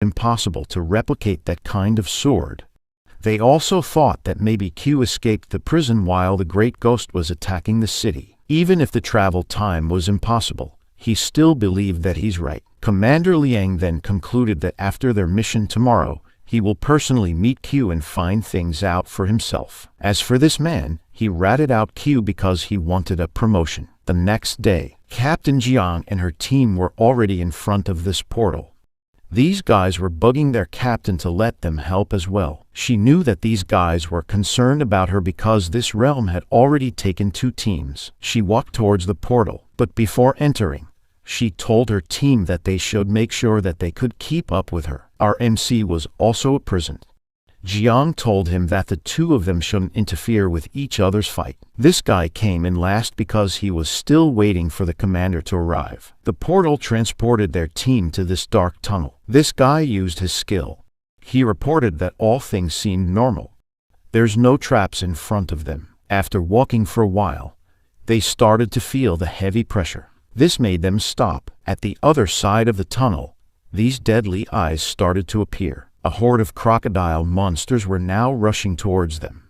impossible to replicate that kind of sword. They also thought that maybe Q escaped the prison while the Great Ghost was attacking the city. Even if the travel time was impossible, he still believed that he's right. Commander Liang then concluded that after their mission tomorrow, he will personally meet Q and find things out for himself. As for this man, he ratted out Q because he wanted a promotion. The next day, Captain Jiang and her team were already in front of this portal. These guys were bugging their captain to let them help as well. She knew that these guys were concerned about her because this realm had already taken 2 teams. She walked towards the portal, but before entering, she told her team that they should make sure that they could keep up with her. Our MC was also present. Jiang told him that the 2 of them shouldn't interfere with each other's fight. This guy came in last because he was still waiting for the commander to arrive. The portal transported their team to this dark tunnel. This guy used his skill. He reported that all things seemed normal. There's no traps in front of them. After walking for a while, they started to feel the heavy pressure. This made them stop. At the other side of the tunnel, these deadly eyes started to appear. A horde of crocodile monsters were now rushing towards them.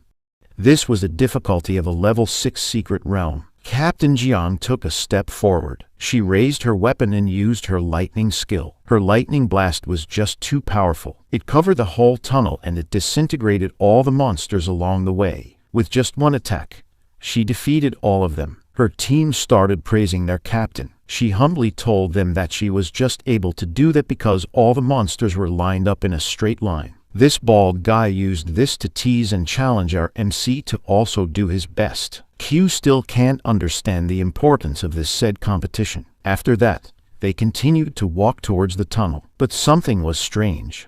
This was the difficulty of a level 6 secret realm. Captain Jiang took a step forward. She raised her weapon and used her lightning skill. Her lightning blast was just too powerful. It covered the whole tunnel and it disintegrated all the monsters along the way. With just one attack, she defeated all of them. Her team started praising their captain. She humbly told them that she was just able to do that because all the monsters were lined up in a straight line. This bald guy used this to tease and challenge our MC to also do his best. Q still can't understand the importance of this said competition. After that, they continued to walk towards the tunnel. But something was strange.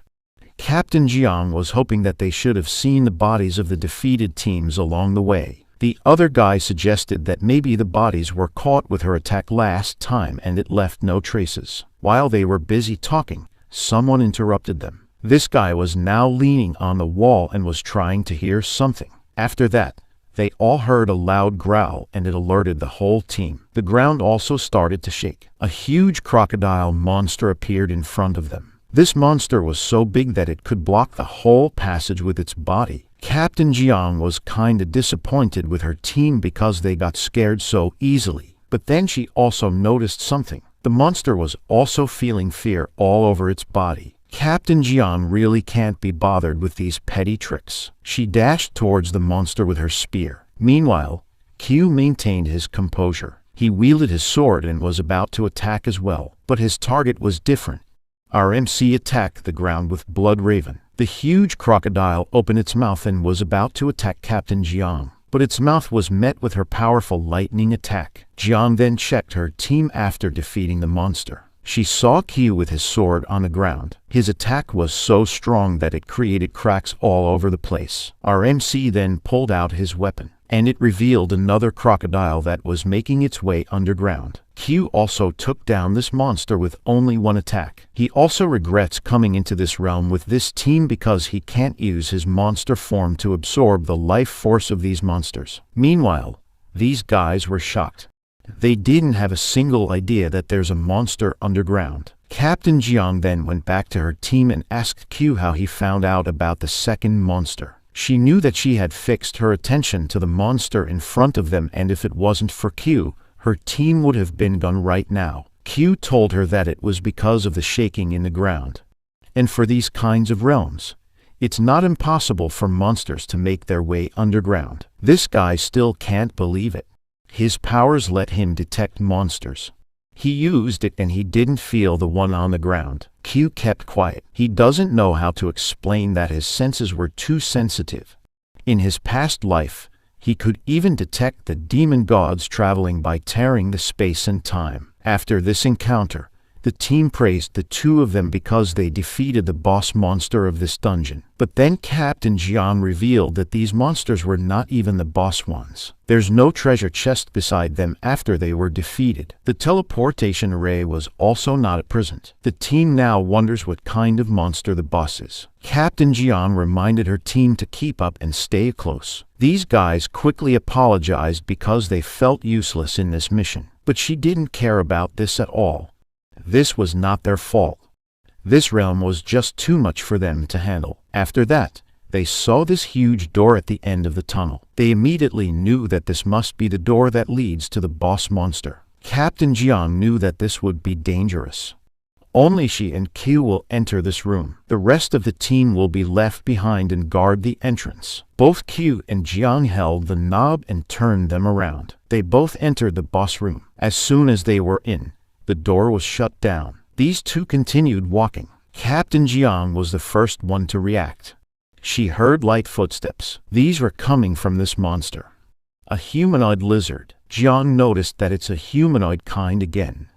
Captain Jiang was hoping that they should have seen the bodies of the defeated teams along the way. The other guy suggested that maybe the bodies were caught with her attack last time and it left no traces. While they were busy talking, someone interrupted them. This guy was now leaning on the wall and was trying to hear something. After that, they all heard a loud growl and it alerted the whole team. The ground also started to shake. A huge crocodile monster appeared in front of them. This monster was so big that it could block the whole passage with its body. Captain Jiang was kinda disappointed with her team because they got scared so easily. But then she also noticed something. The monster was also feeling fear all over its body. Captain Jiang really can't be bothered with these petty tricks. She dashed towards the monster with her spear. Meanwhile, Q maintained his composure. He wielded his sword and was about to attack as well, but his target was different. Our MC attacked the ground with Blood Raven. The huge crocodile opened its mouth and was about to attack Captain Jiang, but its mouth was met with her powerful lightning attack. Jiang then checked her team after defeating the monster. She saw Q with his sword on the ground. His attack was so strong that it created cracks all over the place. Our MC then pulled out his weapon, and it revealed another crocodile that was making its way underground. Q also took down this monster with only one attack. He also regrets coming into this realm with this team because he can't use his monster form to absorb the life force of these monsters. Meanwhile, these guys were shocked. They didn't have a single idea that there's a monster underground. Captain Jiang then went back to her team and asked Q how he found out about the second monster. She knew that she had fixed her attention to the monster in front of them, and if it wasn't for Q, her team would have been gone right now. Q told her that it was because of the shaking in the ground. And for these kinds of realms, it's not impossible for monsters to make their way underground. This guy still can't believe it. His powers let him detect monsters. He used it and he didn't feel the one on the ground. Q kept quiet. He doesn't know how to explain that his senses were too sensitive. In his past life, he could even detect the demon gods traveling by tearing the space and time. After this encounter, the team praised the 2 of them because they defeated the boss monster of this dungeon. But then Captain Jiang revealed that these monsters were not even the boss ones. There's no treasure chest beside them after they were defeated. The teleportation array was also not present. The team now wonders what kind of monster the boss is. Captain Jiang reminded her team to keep up and stay close. These guys quickly apologized because they felt useless in this mission. But she didn't care about this at all. This was not their fault. This realm was just too much for them to handle. After that, they saw this huge door at the end of the tunnel. They immediately knew that this must be the door that leads to the boss monster. Captain Jiang knew that this would be dangerous. Only she and Q will enter this room. The rest of the team will be left behind and guard the entrance. Both Q and Jiang held the knob and turned them around. They both entered the boss room. As soon as they were in, the door was shut down. These two continued walking. Captain Jiang was the first one to react. She heard light footsteps. These were coming from this monster. A humanoid lizard. Jiang noticed that it's a humanoid kind again.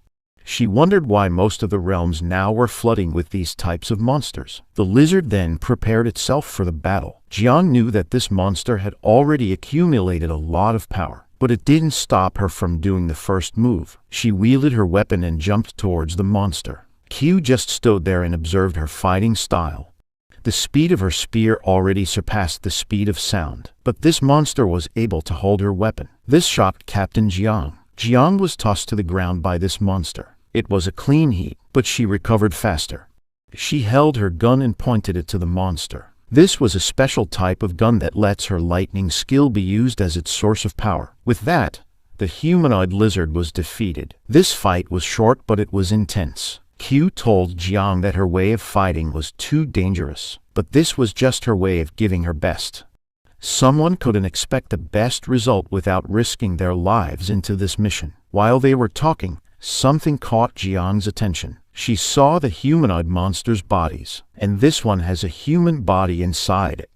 She wondered why most of the realms now were flooding with these types of monsters. The lizard then prepared itself for the battle. Jiang knew that this monster had already accumulated a lot of power, but it didn't stop her from doing the first move. She wielded her weapon and jumped towards the monster. Q just stood there and observed her fighting style. The speed of her spear already surpassed the speed of sound, but this monster was able to hold her weapon. This shocked Captain Jiang. Jiang was tossed to the ground by this monster. It was a clean hit, but she recovered faster. She held her gun and pointed it to the monster. This was a special type of gun that lets her lightning skill be used as its source of power. With that, the humanoid lizard was defeated. This fight was short, but it was intense. Q told Jiang that her way of fighting was too dangerous, but this was just her way of giving her best. Someone couldn't expect the best result without risking their lives into this mission. While they were talking, something caught Jiang's attention. She saw the humanoid monster's bodies, and this one has a human body inside it.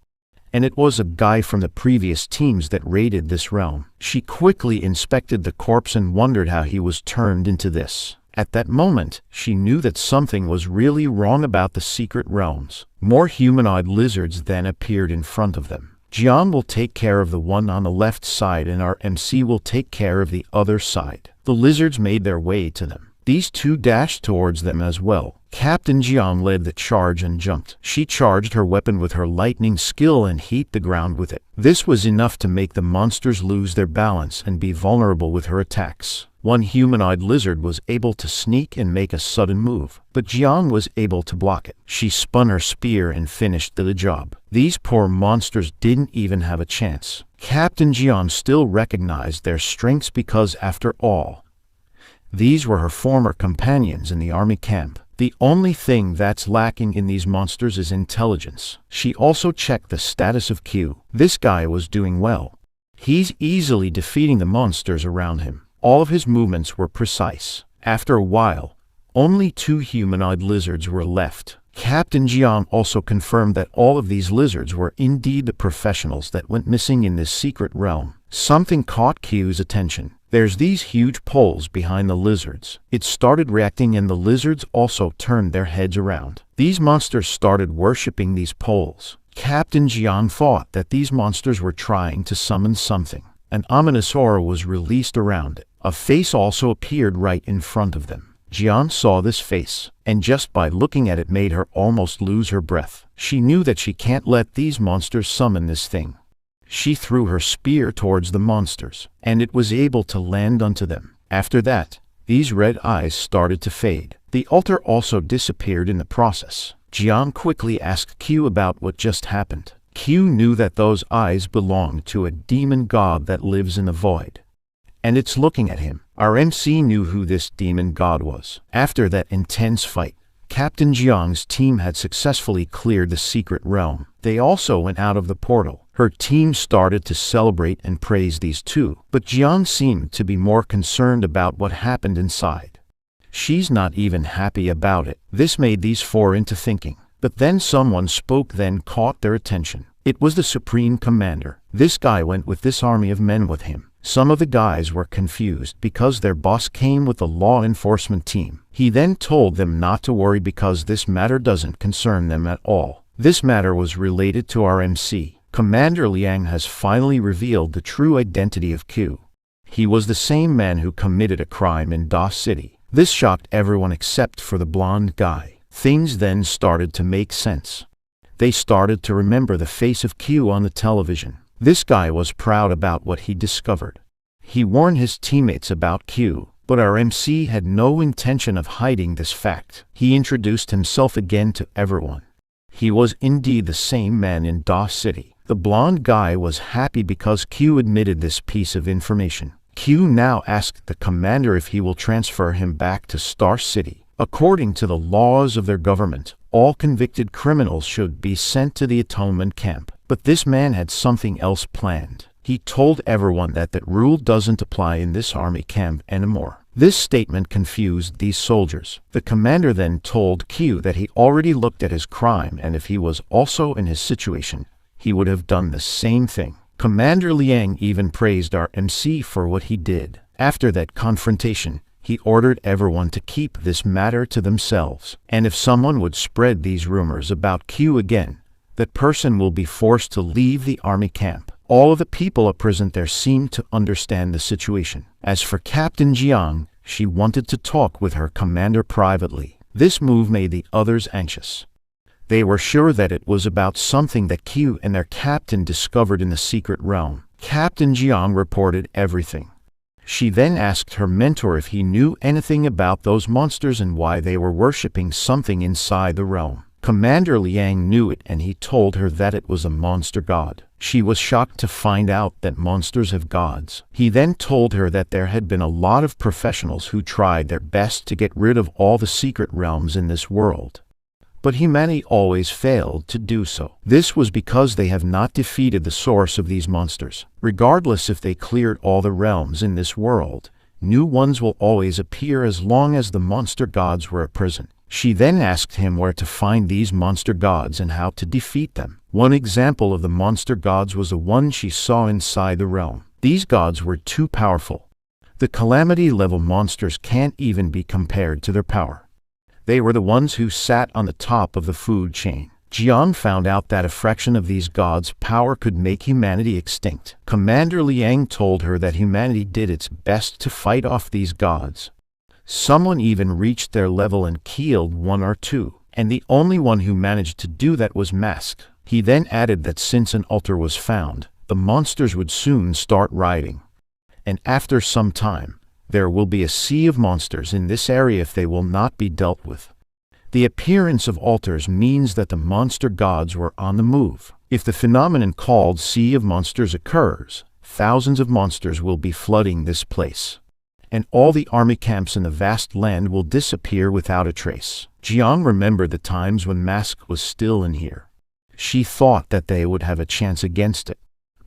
And it was a guy from the previous teams that raided this realm. She quickly inspected the corpse and wondered how he was turned into this. At that moment, she knew that something was really wrong about the secret realms. More humanoid lizards then appeared in front of them. Jiang will take care of the one on the left side and our MC will take care of the other side. The lizards made their way to them. These two dashed towards them as well. Captain Jiang led the charge and jumped. She charged her weapon with her lightning skill and hit the ground with it. This was enough to make the monsters lose their balance and be vulnerable with her attacks. One humanoid lizard was able to sneak and make a sudden move, but Jiang was able to block it. She spun her spear and finished the job. These poor monsters didn't even have a chance. Captain Jiang still recognized their strengths because, after all, these were her former companions in the army camp. The only thing that's lacking in these monsters is intelligence. She also checked the status of Q. This guy was doing well. He's easily defeating the monsters around him. All of his movements were precise. After a while, only two humanoid lizards were left. Captain Jiang also confirmed that all of these lizards were indeed the professionals that went missing in this secret realm. Something caught Q's attention. There's these huge poles behind the lizards. It started reacting and the lizards also turned their heads around. These monsters started worshipping these poles. Captain Jiang thought that these monsters were trying to summon something. An ominous aura was released around it. A face also appeared right in front of them. Jiang saw this face, and just by looking at it made her almost lose her breath. She knew that she can't let these monsters summon this thing. She threw her spear towards the monsters, and it was able to land onto them. After that, these red eyes started to fade. The altar also disappeared in the process. Jiang quickly asked Q about what just happened. Q knew that those eyes belonged to a demon god that lives in the void, and it's looking at him. Our MC knew who this demon god was. After that intense fight, Captain Jiang's team had successfully cleared the secret realm. They also went out of the portal. Her team started to celebrate and praise these two, but Jiang seemed to be more concerned about what happened inside. She's not even happy about it. This made these four into thinking. But then someone spoke then caught their attention. It was the Supreme Commander. This guy went with this army of men with him. Some of the guys were confused because their boss came with the law enforcement team. He then told them not to worry because this matter doesn't concern them at all. This matter was related to our MC. Commander Liang has finally revealed the true identity of Q. He was the same man who committed a crime in Da City. This shocked everyone except for the blonde guy. Things then started to make sense. They started to remember the face of Q on the television. This guy was proud about what he discovered. He warned his teammates about Q. But our MC had no intention of hiding this fact. He introduced himself again to everyone. He was indeed the same man in Dawes City. The blonde guy was happy because Q admitted this piece of information. Q now asked the commander if he will transfer him back to Star City. According to the laws of their government, all convicted criminals should be sent to the Atonement Camp. But this man had something else planned. He told everyone that that rule doesn't apply in this army camp anymore. This statement confused these soldiers. The commander then told Q that he already looked at his crime, and if he was also in his situation, he would have done the same thing. Commander Liang even praised our MC for what he did. After that confrontation, he ordered everyone to keep this matter to themselves, and if someone would spread these rumors about Q again, that person will be forced to leave the army camp. All of the people present there seemed to understand the situation. As for Captain Jiang, she wanted to talk with her commander privately. This move made the others anxious. They were sure that it was about something that Q and their captain discovered in the secret realm. Captain Jiang reported everything. She then asked her mentor if he knew anything about those monsters and why they were worshipping something inside the realm. Commander Liang knew it, and he told her that it was a monster god. She was shocked to find out that monsters have gods. He then told her that there had been a lot of professionals who tried their best to get rid of all the secret realms in this world. But humanity always failed to do so. This was because they have not defeated the source of these monsters. Regardless if they cleared all the realms in this world, new ones will always appear as long as the monster gods were a prison. She then asked him where to find these monster gods and how to defeat them. One example of the monster gods was the one she saw inside the realm. These gods were too powerful. The calamity-level monsters can't even be compared to their power. They were the ones who sat on the top of the food chain. Jiang found out that a fraction of these gods' power could make humanity extinct. Commander Liang told her that humanity did its best to fight off these gods. Someone even reached their level and killed one or two, and the only one who managed to do that was Mask. He then added that since an altar was found, the monsters would soon start rioting. And after some time, there will be a sea of monsters in this area if they will not be dealt with. The appearance of altars means that the monster gods were on the move. If the phenomenon called Sea of Monsters occurs, thousands of monsters will be flooding this place, and all the army camps in the vast land will disappear without a trace. Jiang remembered the times when Mask was still in here. She thought that they would have a chance against it.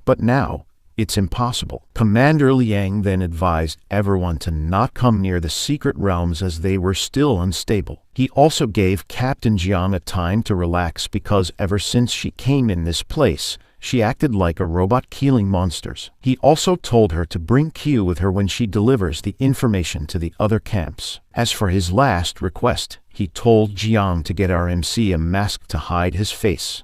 But now, it's impossible. Commander Liang then advised everyone to not come near the secret realms as they were still unstable. He also gave Captain Jiang a time to relax because ever since she came in this place, she acted like a robot killing monsters. He also told her to bring Q with her when she delivers the information to the other camps. As for his last request, he told Jiang to get our MC a mask to hide his face.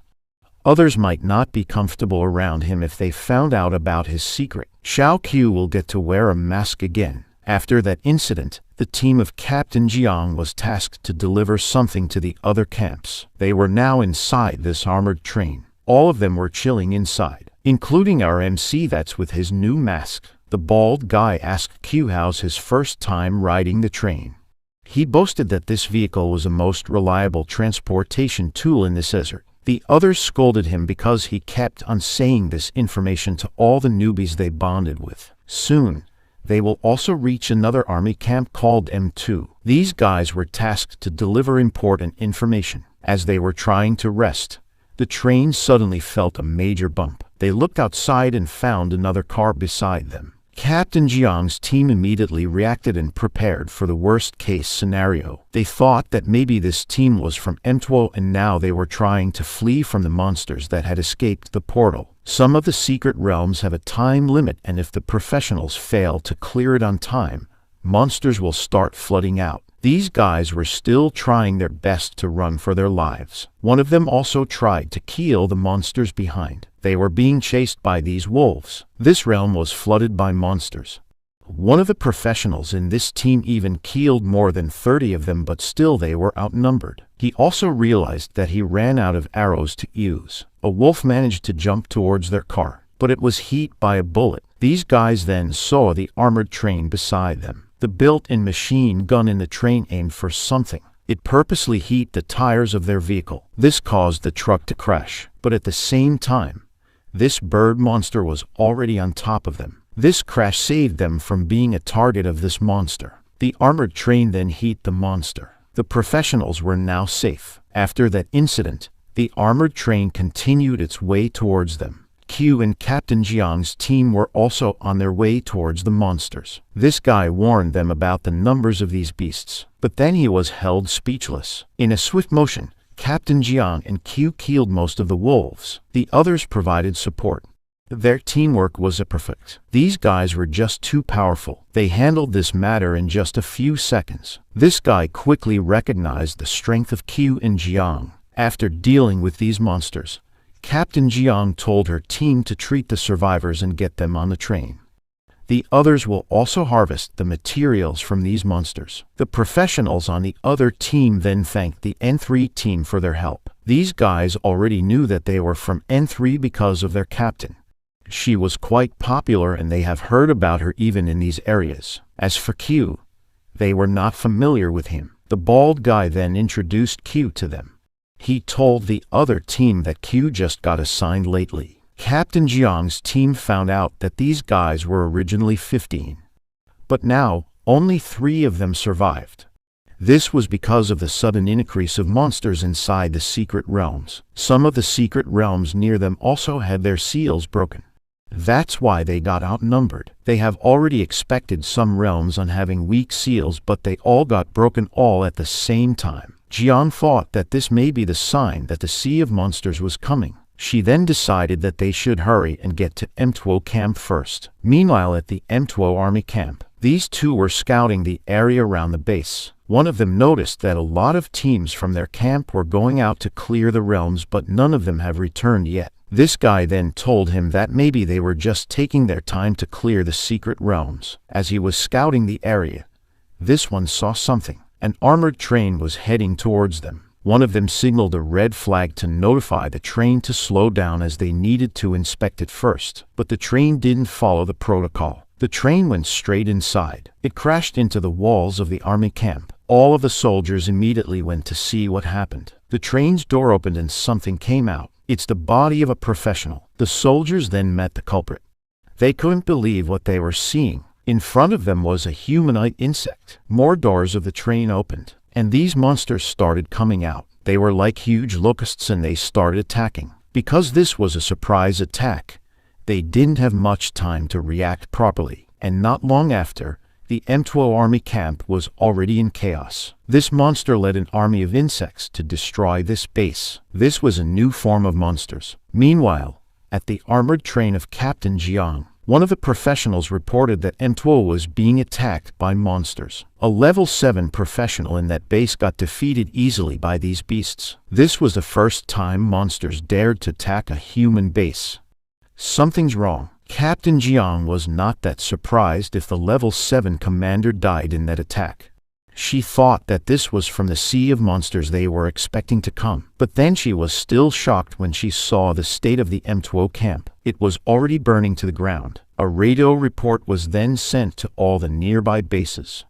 Others might not be comfortable around him if they found out about his secret. Xiao Q will get to wear a mask again. After that incident, the team of Captain Jiang was tasked to deliver something to the other camps. They were now inside this armored train. All of them were chilling inside, including our MC that's with his new mask. The bald guy asked Q how's his first time riding the train. He boasted that this vehicle was a most reliable transportation tool in this desert. The others scolded him because he kept on saying this information to all the newbies they bonded with. Soon, they will also reach another army camp called M2. These guys were tasked to deliver important information. As they were trying to rest, the train suddenly felt a major bump. They looked outside and found another car beside them. Captain Jiang's team immediately reacted and prepared for the worst-case scenario. They thought that maybe this team was from M2 and now they were trying to flee from the monsters that had escaped the portal. Some of the secret realms have a time limit, and if the professionals fail to clear it on time, monsters will start flooding out. These guys were still trying their best to run for their lives. One of them also tried to kill the monsters behind. They were being chased by these wolves. This realm was flooded by monsters. One of the professionals in this team even killed more than 30 of them, but still they were outnumbered. He also realized that he ran out of arrows to use. A wolf managed to jump towards their car, but it was hit by a bullet. These guys then saw the armored train beside them. The built-in machine gun in the train aimed for something. It purposely hit the tires of their vehicle. This caused the truck to crash. But at the same time, this bird monster was already on top of them. This crash saved them from being a target of this monster. The armored train then hit the monster. The professionals were now safe. After that incident, the armored train continued its way towards them. Q and Captain Jiang's team were also on their way towards the monsters. This guy warned them about the numbers of these beasts, but then he was held speechless. In a swift motion, Captain Jiang and Q killed most of the wolves. The others provided support. Their teamwork was perfect. These guys were just too powerful. They handled this matter in just a few seconds. This guy quickly recognized the strength of Q and Jiang. After dealing with these monsters, Captain Jiang told her team to treat the survivors and get them on the train. The others will also harvest the materials from these monsters. The professionals on the other team then thanked the N3 team for their help. These guys already knew that they were from N3 because of their captain. She was quite popular and they have heard about her even in these areas. As for Q, they were not familiar with him. The bald guy then introduced Q to them. He told the other team that Q just got assigned lately. Captain Jiang's team found out that these guys were originally 15. But now, only 3 of them survived. This was because of the sudden increase of monsters inside the secret realms. Some of the secret realms near them also had their seals broken. That's why they got outnumbered. They have already expected some realms on having weak seals, but they all got broken all at the same time. Jiang thought that this may be the sign that the Sea of Monsters was coming. She then decided that they should hurry and get to M2O camp first. Meanwhile, at the M2O army camp, these two were scouting the area around the base. One of them noticed that a lot of teams from their camp were going out to clear the realms, but none of them have returned yet. This guy then told him that maybe they were just taking their time to clear the secret realms. As he was scouting the area, this one saw something. An armored train was heading towards them. One of them signaled a red flag to notify the train to slow down as they needed to inspect it first. But the train didn't follow the protocol. The train went straight inside. It crashed into the walls of the army camp. All of the soldiers immediately went to see what happened. The train's door opened and something came out. It's the body of a professional. The soldiers then met the culprit. They couldn't believe what they were seeing. In front of them was a humanoid insect. More doors of the train opened, and these monsters started coming out. They were like huge locusts and they started attacking. Because this was a surprise attack, they didn't have much time to react properly, and not long after, the M2O army camp was already in chaos. This monster led an army of insects to destroy this base. This was a new form of monsters. Meanwhile, at the armored train of Captain Jiang, one of the professionals reported that M2O was being attacked by monsters. A level 7 professional in that base got defeated easily by these beasts. This was the first time monsters dared to attack a human base. Something's wrong. Captain Jiang was not that surprised if the level 7 commander died in that attack. She thought that this was from the Sea of Monsters they were expecting to come. But then she was still shocked when she saw the state of the M2O camp. It was already burning to the ground. A radio report was then sent to all the nearby bases.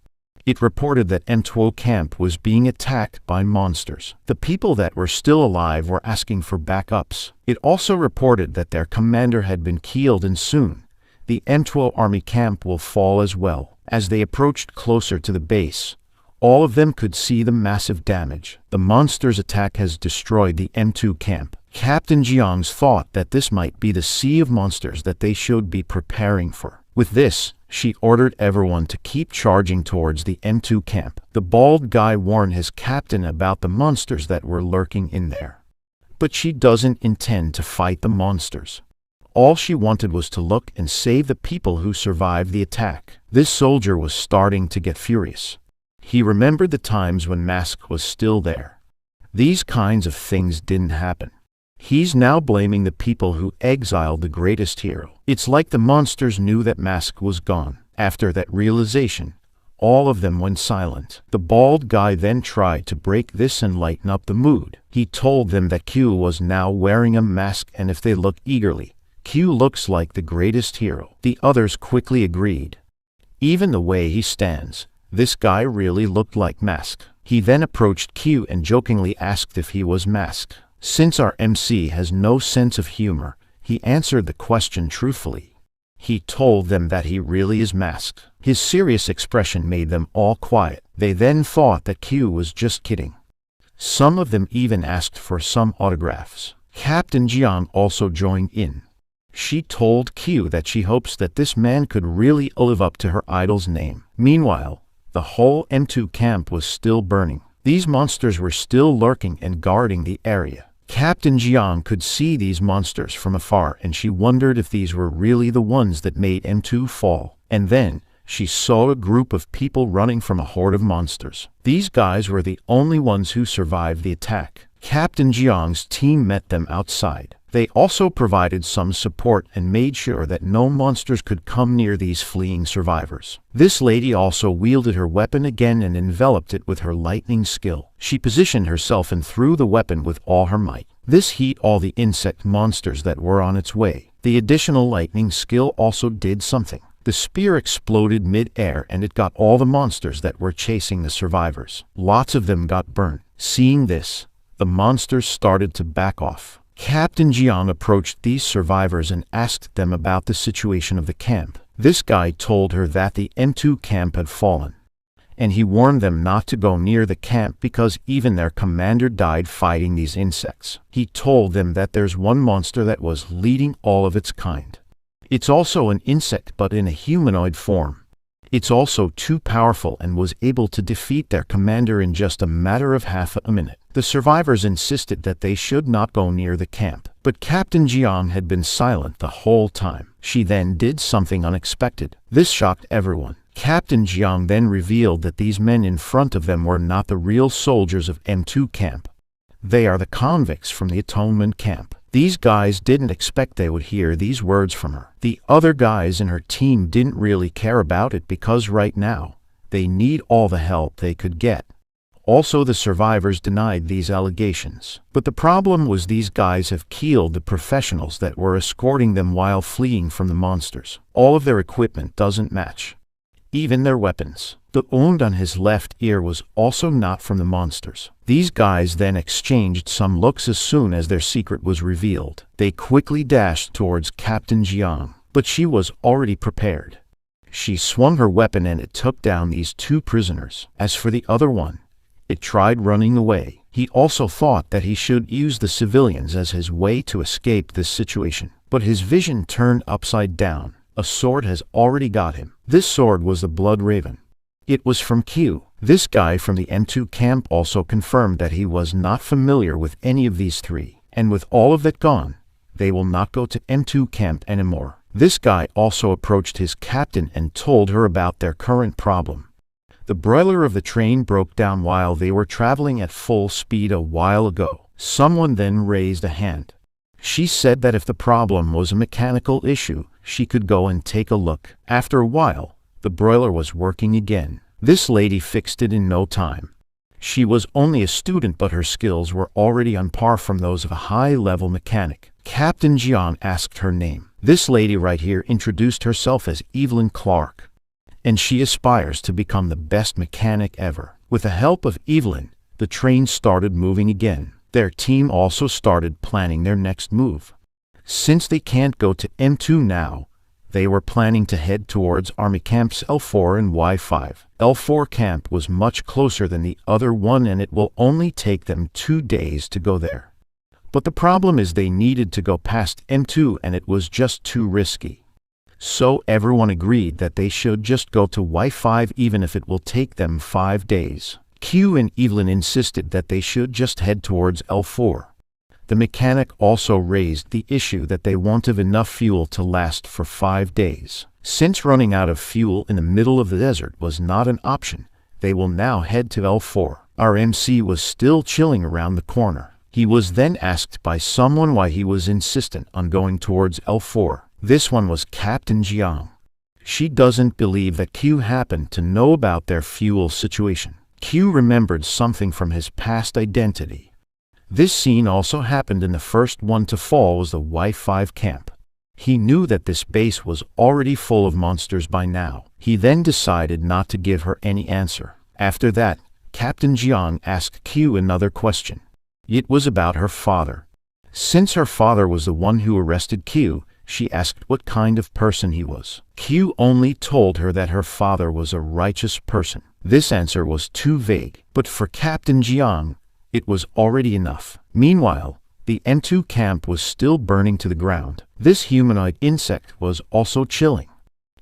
It reported that M2O camp was being attacked by monsters. The people that were still alive were asking for backups. It also reported that their commander had been killed and soon the M2O army camp will fall as well. As they approached closer to the base, all of them could see the massive damage. The monster's attack has destroyed the M2 camp. Captain Jiang's thought that this might be the Sea of Monsters that they should be preparing for. With this, she ordered everyone to keep charging towards the M2 camp. The bald guy warned his captain about the monsters that were lurking in there. But she doesn't intend to fight the monsters. All she wanted was to look and save the people who survived the attack. This soldier was starting to get furious. He remembered the times when Mask was still there. These kinds of things didn't happen. He's now blaming the people who exiled the greatest hero. It's like the monsters knew that Mask was gone. After that realization, all of them went silent. The bald guy then tried to break this and lighten up the mood. He told them that Q was now wearing a mask, and if they look eagerly, Q looks like the greatest hero. The others quickly agreed. Even the way he stands, this guy really looked like Mask. He then approached Q and jokingly asked if he was Mask. Since our MC has no sense of humor, he answered the question truthfully. He told them that he really is Mask. His serious expression made them all quiet. They then thought that Q was just kidding. Some of them even asked for some autographs. Captain Jiang also joined in. She told Q that she hopes that this man could really live up to her idol's name. Meanwhile, the whole M2 camp was still burning. These monsters were still lurking and guarding the area. Captain Jiang could see these monsters from afar, and she wondered if these were really the ones that made M2 fall. And then, she saw a group of people running from a horde of monsters. These guys were the only ones who survived the attack. Captain Jiang's team met them outside. They also provided some support and made sure that no monsters could come near these fleeing survivors. This lady also wielded her weapon again and enveloped it with her lightning skill. She positioned herself and threw the weapon with all her might. This hit all the insect monsters that were on its way. The additional lightning skill also did something. The spear exploded mid-air and it got all the monsters that were chasing the survivors. Lots of them got burned. Seeing this, the monsters started to back off. Captain Jiang approached these survivors and asked them about the situation of the camp. This guy told her that the M2 camp had fallen, and he warned them not to go near the camp because even their commander died fighting these insects. He told them that there's one monster that was leading all of its kind. It's also an insect but in a humanoid form. It's also too powerful and was able to defeat their commander in just a matter of half a minute. The survivors insisted that they should not go near the camp, but Captain Jiang had been silent the whole time. She then did something unexpected. This shocked everyone. Captain Jiang then revealed that these men in front of them were not the real soldiers of M2 camp. They are the convicts from the Atonement camp. These guys didn't expect they would hear these words from her. The other guys in her team didn't really care about it because right now, they need all the help they could get. Also, the survivors denied these allegations. But the problem was these guys have killed the professionals that were escorting them while fleeing from the monsters. All of their equipment doesn't match. Even their weapons. The wound on his left ear was also not from the monsters. These guys then exchanged some looks as soon as their secret was revealed. They quickly dashed towards Captain Jiang, but she was already prepared. She swung her weapon and it took down these two prisoners. As for the other one, it tried running away. He also thought that he should use the civilians as his way to escape this situation. But his vision turned upside down. A sword has already got him. This sword was the Blood Raven. It was from Q. This guy from the M2 camp also confirmed that he was not familiar with any of these three. And with all of that gone, they will not go to M2 camp anymore. This guy also approached his captain and told her about their current problem. The boiler of the train broke down while they were traveling at full speed a while ago. Someone then raised a hand. She said that if the problem was a mechanical issue, she could go and take a look. After a while, the boiler was working again. This lady fixed it in no time. She was only a student, but her skills were already on par from those of a high-level mechanic. Captain Jiang asked her name. This lady right here introduced herself as Evelyn Clark, and she aspires to become the best mechanic ever. With the help of Evelyn, the train started moving again. Their team also started planning their next move. Since they can't go to M2 now, they were planning to head towards Army Camps L4 and Y5. L4 camp was much closer than the other one and it will only take them 2 days to go there. But the problem is they needed to go past M2 and it was just too risky. So everyone agreed that they should just go to Y5 even if it will take them 5 days. Q and Evelyn insisted that they should just head towards L4. The mechanic also raised the issue that they won't have enough fuel to last for 5 days. Since running out of fuel in the middle of the desert was not an option, they will now head to L4. Our MC was still chilling around the corner. He was then asked by someone why he was insistent on going towards L4. This one was Captain Jiang. She doesn't believe that Q happened to know about their fuel situation. Q remembered something from his past identity. This scene also happened in the first one to fall was the Y5 camp. He knew that this base was already full of monsters by now. He then decided not to give her any answer. After that, Captain Jiang asked Q another question. It was about her father. Since her father was the one who arrested Q, she asked what kind of person he was. Q only told her that her father was a righteous person. This answer was too vague, but for Captain Jiang, it was already enough. Meanwhile, the M2 camp was still burning to the ground. This humanoid insect was also chilling.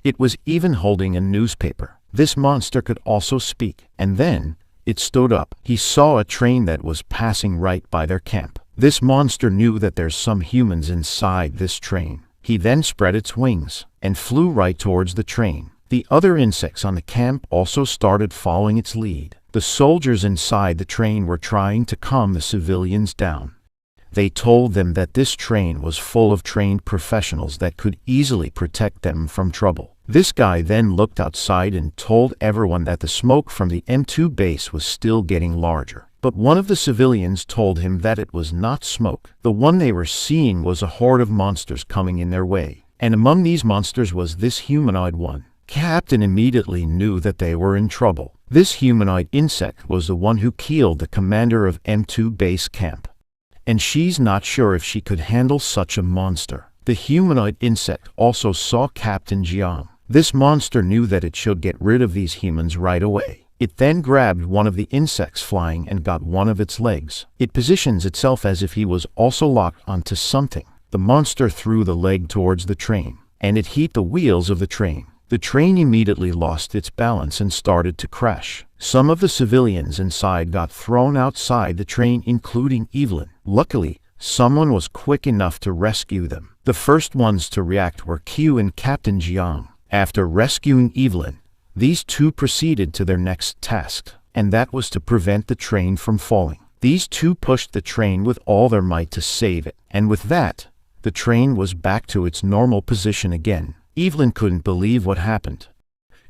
It was even holding a newspaper. This monster could also speak, and then it stood up. He saw a train that was passing right by their camp. This monster knew that there's some humans inside this train. He then spread its wings and flew right towards the train. The other insects on the camp also started following its lead. The soldiers inside the train were trying to calm the civilians down. They told them that this train was full of trained professionals that could easily protect them from trouble. This guy then looked outside and told everyone that the smoke from the M2 base was still getting larger. But one of the civilians told him that it was not smoke. The one they were seeing was a horde of monsters coming in their way. And among these monsters was this humanoid one. Captain immediately knew that they were in trouble. This humanoid insect was the one who killed the commander of M2 base camp. And she's not sure if she could handle such a monster. The humanoid insect also saw Captain Jiang. This monster knew that it should get rid of these humans right away. It then grabbed one of the insects flying and got one of its legs. It positions itself as if he was also locked onto something. The monster threw the leg towards the train, and it hit the wheels of the train. The train immediately lost its balance and started to crash. Some of the civilians inside got thrown outside the train, including Evelyn. Luckily, someone was quick enough to rescue them. The first ones to react were Q and Captain Jiang. After rescuing Evelyn, these two proceeded to their next task, and that was to prevent the train from falling. These two pushed the train with all their might to save it, and with that, the train was back to its normal position again. Evelyn couldn't believe what happened.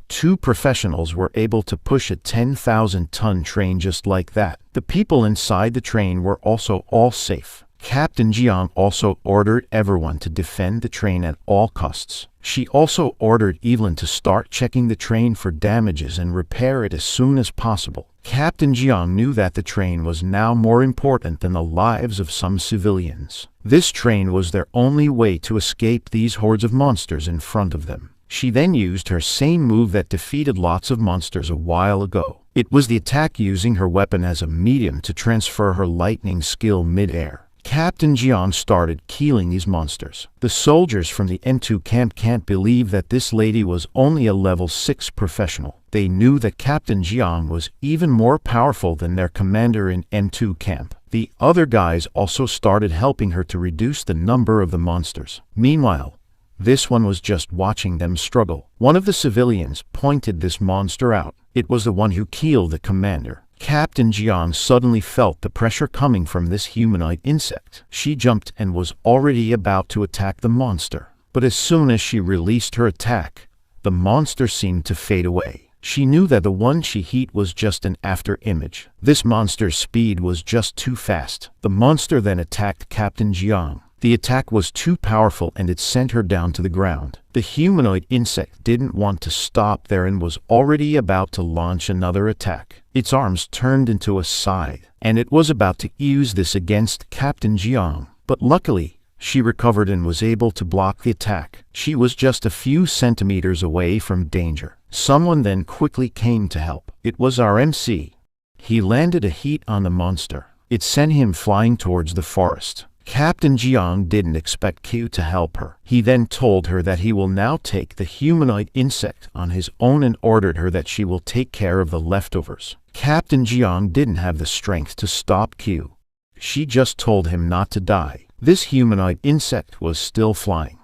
Two professionals were able to push a 10,000-ton train just like that. The people inside the train were also all safe. Captain Jiang also ordered everyone to defend the train at all costs. She also ordered Evelyn to start checking the train for damages and repair it as soon as possible. Captain Jiang knew that the train was now more important than the lives of some civilians. This train was their only way to escape these hordes of monsters in front of them. She then used her same move that defeated lots of monsters a while ago. It was the attack using her weapon as a medium to transfer her lightning skill mid-air. Captain Jiang started killing these monsters. The soldiers from the M2 camp can't believe that this lady was only a level 6 professional. They knew that Captain Jiang was even more powerful than their commander in M2 camp. The other guys also started helping her to reduce the number of the monsters. Meanwhile, this one was just watching them struggle. One of the civilians pointed this monster out. It was the one who killed the commander. Captain Jiang suddenly felt the pressure coming from this humanoid insect. She jumped and was already about to attack the monster. But as soon as she released her attack, the monster seemed to fade away. She knew that the one she hit was just an after image. This monster's speed was just too fast. The monster then attacked Captain Jiang. The attack was too powerful and it sent her down to the ground. The humanoid insect didn't want to stop there and was already about to launch another attack. Its arms turned into a scythe, and it was about to use this against Captain Jiang. But luckily, she recovered and was able to block the attack. She was just a few centimeters away from danger. Someone then quickly came to help. It was our MC. He landed a hit on the monster. It sent him flying towards the forest. Captain Jiang didn't expect Q to help her. He then told her that he will now take the humanoid insect on his own and ordered her that she will take care of the leftovers. Captain Jiang didn't have the strength to stop Q. She just told him not to die. This humanoid insect was still flying.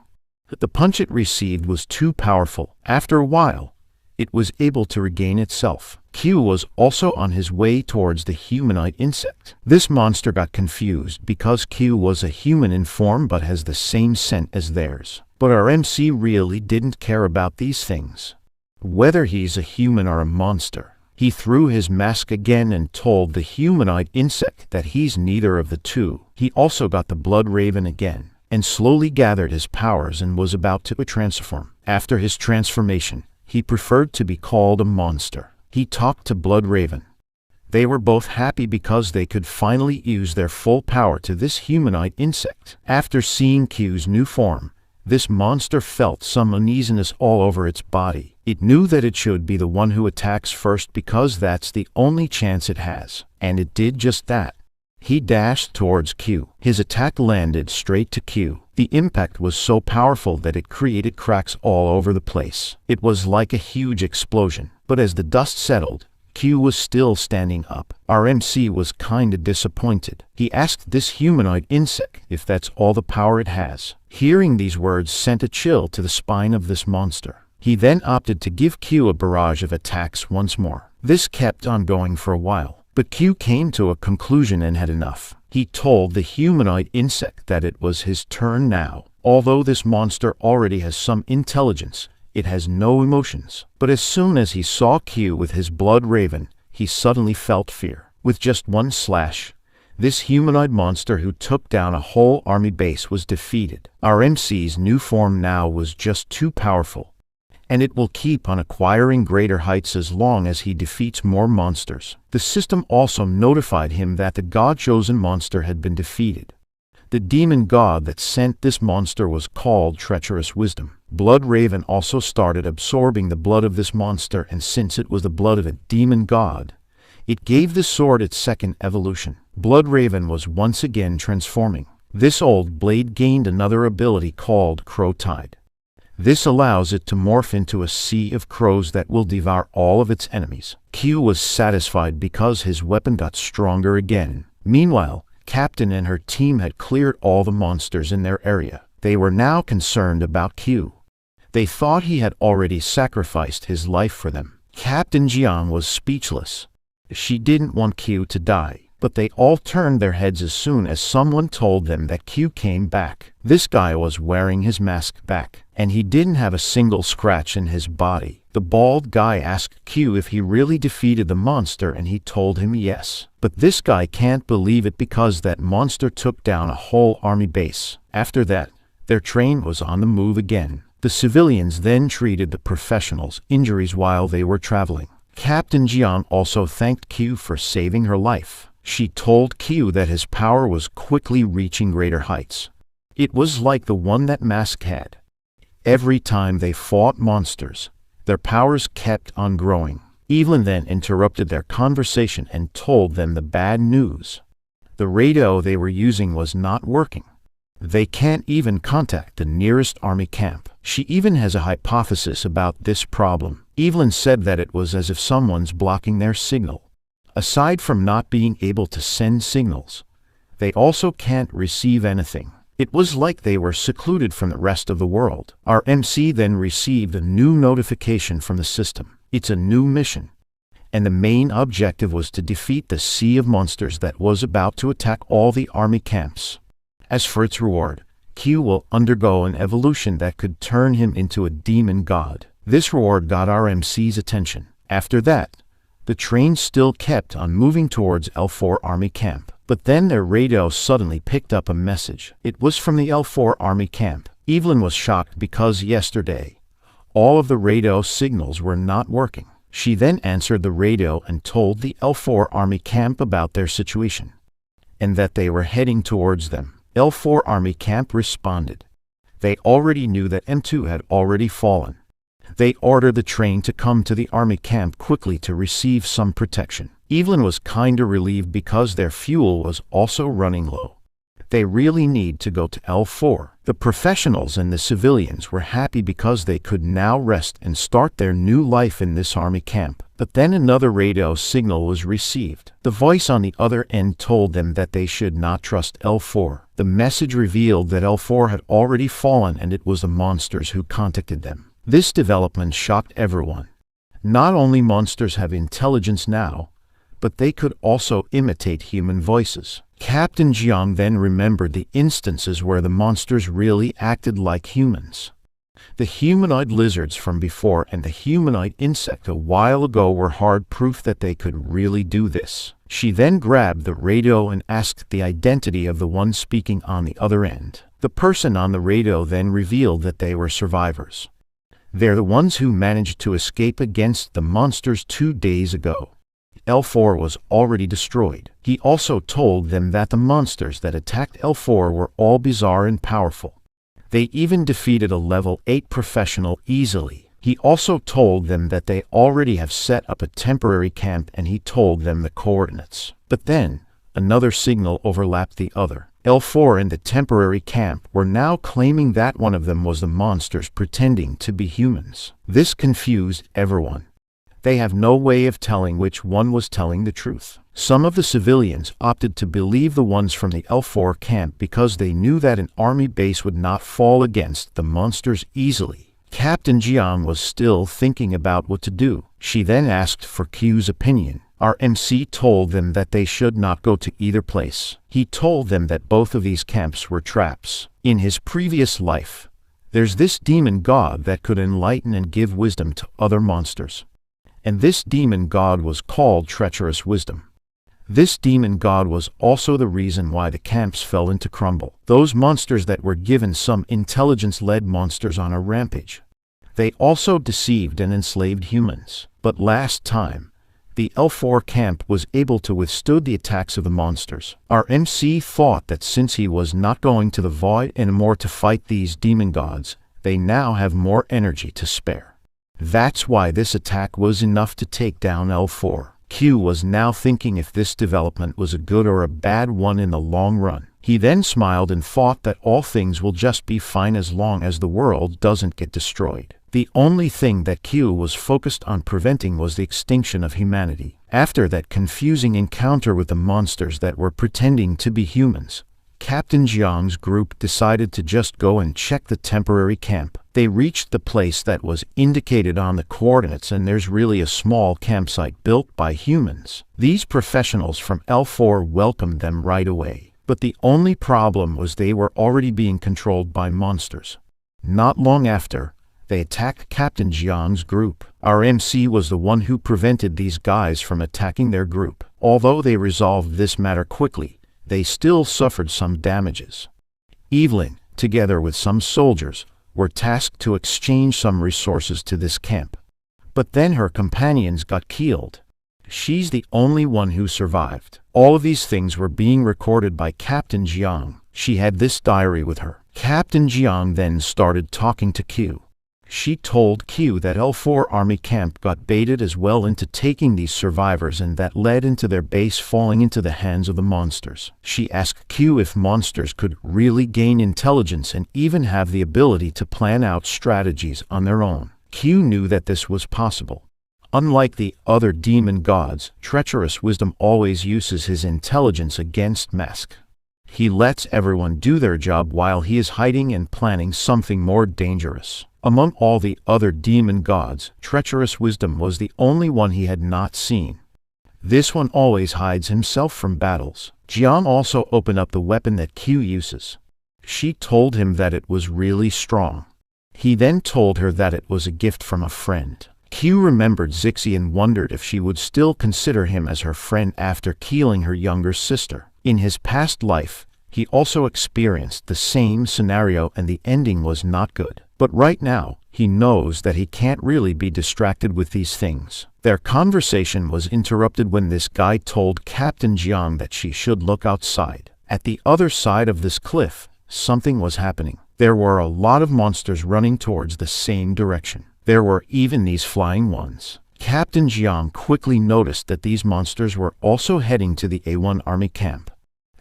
The punch it received was too powerful. After a while, it was able to regain itself. Q was also on his way towards the humanoid insect. This monster got confused because Q was a human in form but has the same scent as theirs. But our MC really didn't care about these things. Whether he's a human or a monster. He threw his mask again and told the humanoid insect that he's neither of the two. He also got the blood raven again. and slowly gathered his powers and was about to transform. After his transformation, he preferred to be called a monster. He talked to Bloodraven. They were both happy because they could finally use their full power to this humanoid insect. After seeing Q's new form, this monster felt some uneasiness all over its body. It knew that it should be the one who attacks first because that's the only chance it has. And it did just that. He dashed towards Q. His attack landed straight to Q. The impact was so powerful that it created cracks all over the place. It was like a huge explosion. But as the dust settled, Q was still standing up. Our MC was kinda disappointed. He asked this humanoid insect if that's all the power it has. Hearing these words sent a chill to the spine of this monster. He then opted to give Q a barrage of attacks once more. This kept on going for a while, but Q came to a conclusion and had enough. He told the humanoid insect that it was his turn now. Although this monster already has some intelligence, it has no emotions. But as soon as he saw Q with his Bloodraven, he suddenly felt fear. With just one slash, this humanoid monster who took down a whole army base was defeated. Our MC's new form now was just too powerful, and it will keep on acquiring greater heights as long as he defeats more monsters. The system also notified him that the God-chosen monster had been defeated. The demon god that sent this monster was called Treacherous Wisdom. Bloodraven also started absorbing the blood of this monster, and since it was the blood of a demon god, it gave the sword its second evolution. Bloodraven was once again transforming. This old blade gained another ability called Crow Tide. This allows it to morph into a sea of crows that will devour all of its enemies. Q was satisfied because his weapon got stronger again. Meanwhile, Captain and her team had cleared all the monsters in their area. They were now concerned about Q. They thought he had already sacrificed his life for them. Captain Jiang was speechless. She didn't want Q to die, but they all turned their heads as soon as someone told them that Q came back. This guy was wearing his mask back, and he didn't have a single scratch in his body. The bald guy asked Q if he really defeated the monster, and he told him yes. But this guy can't believe it because that monster took down a whole army base. After that, their train was on the move again. The civilians then treated the professionals' injuries while they were traveling. Captain Jiang also thanked Q for saving her life. She told Q that his power was quickly reaching greater heights. It was like the one that Mask had. Every time they fought monsters, their powers kept on growing. Evelyn then interrupted their conversation and told them the bad news. The radio they were using was not working. They can't even contact the nearest army camp. She even has a hypothesis about this problem. Evelyn said that it was as if someone's blocking their signal. Aside from not being able to send signals, they also can't receive anything. It was like they were secluded from the rest of the world. Our MC then received a new notification from the system. It's a new mission, and the main objective was to defeat the sea of monsters that was about to attack all the army camps. As for its reward, Q will undergo an evolution that could turn him into a demon god. This reward got our MC's attention. After that, the train still kept on moving towards L4 Army Camp. But then their radio suddenly picked up a message. It was from the L4 Army Camp. Evelyn was shocked because yesterday, all of the radio signals were not working. She then answered the radio and told the L4 Army Camp about their situation, and that they were heading towards them. L4 Army Camp responded. They already knew that M2 had already fallen. They ordered the train to come to the army camp quickly to receive some protection. Evelyn was kinda relieved because their fuel was also running low. They really need to go to L4. The professionals and the civilians were happy because they could now rest and start their new life in this army camp. But then another radio signal was received. The voice on the other end told them that they should not trust L4. The message revealed that L4 had already fallen and it was the monsters who contacted them. This development shocked everyone. Not only monsters have intelligence now, but they could also imitate human voices. Captain Jiang then remembered the instances where the monsters really acted like humans. The humanoid lizards from before and the humanoid insect a while ago were hard proof that they could really do this. She then grabbed the radio and asked the identity of the one speaking on the other end. The person on the radio then revealed that they were survivors. They're the ones who managed to escape against the monsters 2 days ago. L4 was already destroyed. He also told them that the monsters that attacked L4 were all bizarre and powerful. They even defeated a level 8 professional easily. He also told them that they already have set up a temporary camp, and he told them the coordinates. But then, another signal overlapped the other. L4 and the temporary camp were now claiming that one of them was the monsters pretending to be humans. This confused everyone. They have no way of telling which one was telling the truth. Some of the civilians opted to believe the ones from the L4 camp because they knew that an army base would not fall against the monsters easily. Captain Jiang was still thinking about what to do. She then asked for Q's opinion. Our MC told them that they should not go to either place. He told them that both of these camps were traps. In his previous life, there's this demon god that could enlighten and give wisdom to other monsters. And this demon god was called Treacherous Wisdom. This demon god was also the reason why the camps fell into crumble. Those monsters that were given some intelligence led monsters on a rampage. They also deceived and enslaved humans. But last time, the L4 camp was able to withstood the attacks of the monsters. Our MC thought that since he was not going to the void anymore to fight these demon gods, they now have more energy to spare. That's why this attack was enough to take down L4. Q was now thinking if this development was a good or a bad one in the long run. He then smiled and thought that all things will just be fine as long as the world doesn't get destroyed. The only thing that Q was focused on preventing was the extinction of humanity. After that confusing encounter with the monsters that were pretending to be humans, Captain Jiang's group decided to just go and check the temporary camp. They reached the place that was indicated on the coordinates, and there's really a small campsite built by humans. These professionals from L4 welcomed them right away. But the only problem was they were already being controlled by monsters. Not long after, they attacked Captain Jiang's group. Our MC was the one who prevented these guys from attacking their group. Although they resolved this matter quickly, they still suffered some damages. Evelyn, together with some soldiers, were tasked to exchange some resources to this camp. But then her companions got killed. She's the only one who survived. All of these things were being recorded by Captain Jiang. She had this diary with her. Captain Jiang then started talking to Q. She told Q that L4 army camp got baited as well into taking these survivors, and that led into their base falling into the hands of the monsters. She asked Q if monsters could really gain intelligence and even have the ability to plan out strategies on their own. Q knew that this was possible. Unlike the other demon gods, Treacherous Wisdom always uses his intelligence against mask. He lets everyone do their job while he is hiding and planning something more dangerous. Among all the other demon gods, Treacherous Wisdom was the only one he had not seen. This one always hides himself from battles. Jiang also opened up the weapon that Q uses. She told him that it was really strong. He then told her that it was a gift from a friend. Q remembered Zixi and wondered if she would still consider him as her friend after killing her younger sister. In his past life, he also experienced the same scenario, and the ending was not good. But right now, he knows that he can't really be distracted with these things. Their conversation was interrupted when this guy told Captain Jiang that she should look outside. At the other side of this cliff, something was happening. There were a lot of monsters running towards the same direction. There were even these flying ones. Captain Jiang quickly noticed that these monsters were also heading to the A1 army camp.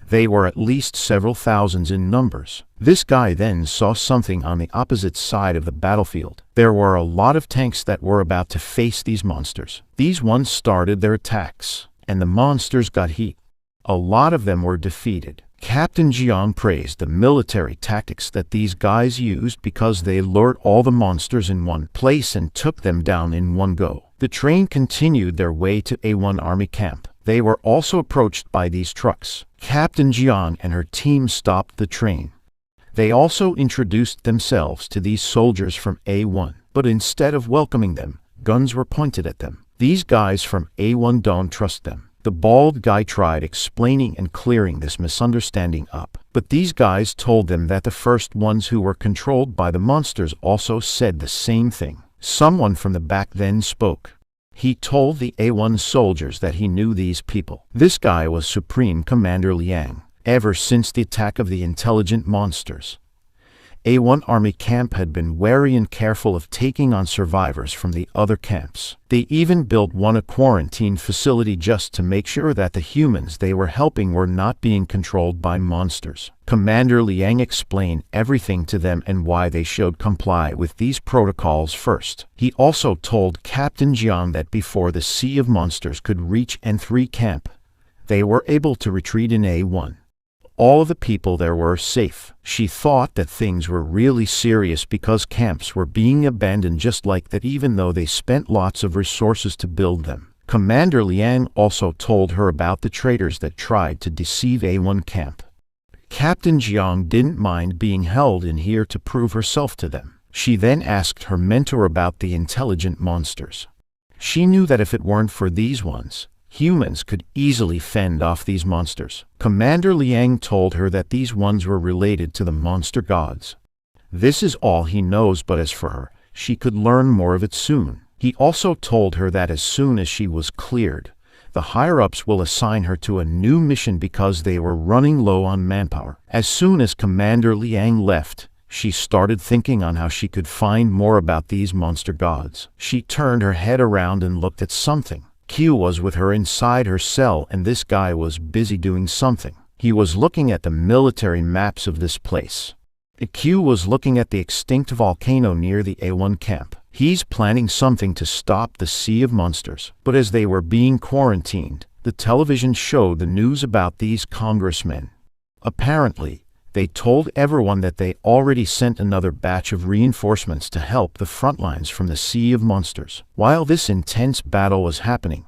They were at least several thousands in numbers. This guy then saw something on the opposite side of the battlefield. There were a lot of tanks that were about to face these monsters. These ones started their attacks, and the monsters got heat. A lot of them were defeated. Captain Jiang praised the military tactics that these guys used because they lured all the monsters in one place and took them down in one go. The train continued their way to A1 army camp. They were also approached by these trucks. Captain Jiang and her team stopped the train. They also introduced themselves to these soldiers from A1, but instead of welcoming them, guns were pointed at them. These guys from A1 don't trust them. The bald guy tried explaining and clearing this misunderstanding up, but these guys told them that the first ones who were controlled by the monsters also said the same thing. Someone from the back then spoke. He told the A1 soldiers that he knew these people. This guy was Supreme Commander Liang. Ever since the attack of the intelligent monsters, A1 Army camp had been wary and careful of taking on survivors from the other camps. They even built a quarantine facility just to make sure that the humans they were helping were not being controlled by monsters. Commander Liang explained everything to them and why they should comply with these protocols first. He also told Captain Jiang that before the Sea of Monsters could reach N3 camp, they were able to retreat in A1. All of the people there were safe. She thought that things were really serious because camps were being abandoned just like that, even though they spent lots of resources to build them. Commander Liang also told her about the traitors that tried to deceive A1 camp. Captain Jiang didn't mind being held in here to prove herself to them. She then asked her mentor about the intelligent monsters. She knew that if it weren't for these ones, humans could easily fend off these monsters. Commander Liang told her that these ones were related to the monster gods. This is all he knows, but as for her, she could learn more of it soon. He also told her that as soon as she was cleared, the higher-ups will assign her to a new mission because they were running low on manpower. As soon as Commander Liang left, she started thinking on how she could find more about these monster gods. She turned her head around and looked at something. Q was with her inside her cell, and this guy was busy doing something. He was looking at the military maps of this place. Q was looking at the extinct volcano near the A1 camp. He's planning something to stop the Sea of Monsters. But as they were being quarantined, the television showed the news about these congressmen. Apparently, they told everyone that they already sent another batch of reinforcements to help the front lines from the Sea of Monsters. While this intense battle was happening,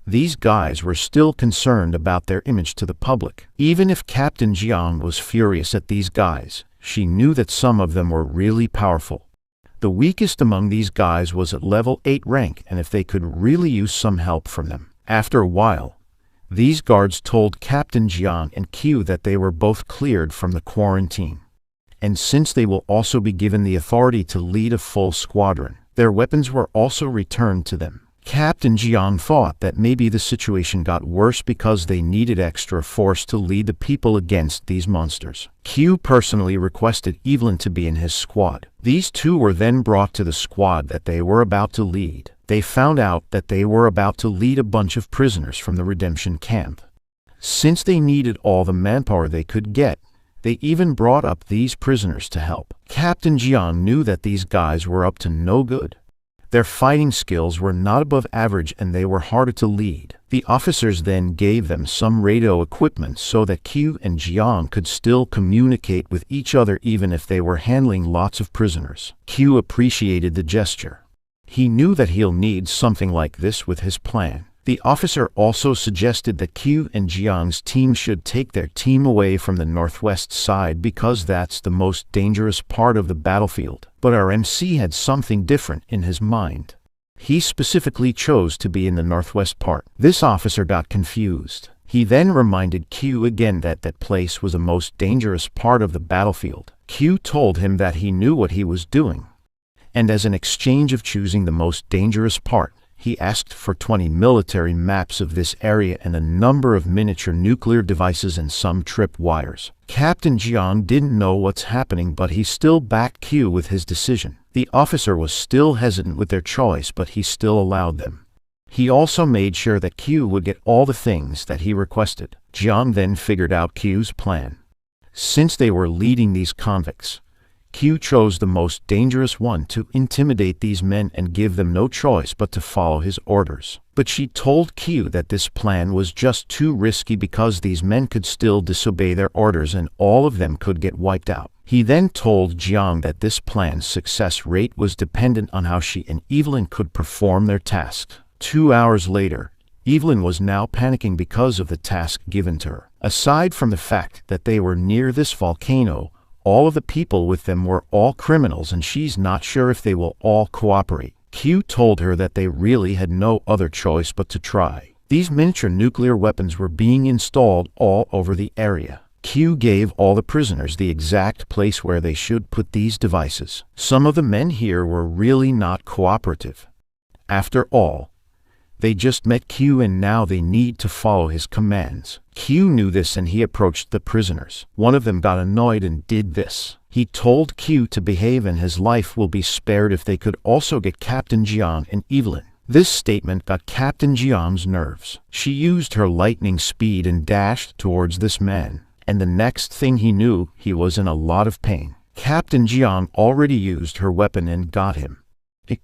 these guys were still concerned about their image to the public. Even if Captain Jiang was furious at these guys, she knew that some of them were really powerful. The weakest among these guys was at level 8 rank, and if they could really use some help from them. After a while, these guards told Captain Jiang and Q that they were both cleared from the quarantine. And since they will also be given the authority to lead a full squadron, their weapons were also returned to them. Captain Jiang thought that maybe the situation got worse because they needed extra force to lead the people against these monsters. Q personally requested Evelyn to be in his squad. These two were then brought to the squad that they were about to lead. They found out that they were about to lead a bunch of prisoners from the redemption camp. Since they needed all the manpower they could get, they even brought up these prisoners to help. Captain Jiang knew that these guys were up to no good. Their fighting skills were not above average and they were harder to lead. The officers then gave them some radio equipment so that Q and Jiang could still communicate with each other even if they were handling lots of prisoners. Q appreciated the gesture. He knew that he'll need something like this with his plan. The officer also suggested that Q and Jiang's team should take their team away from the northwest side because that's the most dangerous part of the battlefield. But our MC had something different in his mind. He specifically chose to be in the northwest part. This officer got confused. He then reminded Q again that that place was the most dangerous part of the battlefield. Q told him that he knew what he was doing. And as an exchange of choosing the most dangerous part, he asked for 20 military maps of this area and a number of miniature nuclear devices and some trip wires. Captain Jiang didn't know what's happening, but he still backed Q with his decision. The officer was still hesitant with their choice, but he still allowed them. He also made sure that Q would get all the things that he requested. Jiang then figured out Q's plan. Since they were leading these convicts, Q chose the most dangerous one to intimidate these men and give them no choice but to follow his orders. But she told Q that this plan was just too risky because these men could still disobey their orders and all of them could get wiped out. He then told Jiang that this plan's success rate was dependent on how she and Evelyn could perform their tasks. 2 hours later, Evelyn was now panicking because of the task given to her. Aside from the fact that they were near this volcano, all of the people with them were all criminals and she's not sure if they will all cooperate. Q told her that they really had no other choice but to try. These miniature nuclear weapons were being installed all over the area. Q gave all the prisoners the exact place where they should put these devices. Some of the men here were really not cooperative. After all, they just met Q and now they need to follow his commands. Q knew this and he approached the prisoners. One of them got annoyed and did this. He told Q to behave and his life will be spared if they could also get Captain Jiang and Evelyn. This statement got Captain Jiang's nerves. She used her lightning speed and dashed towards this man. And the next thing he knew, he was in a lot of pain. Captain Jiang already used her weapon and got him.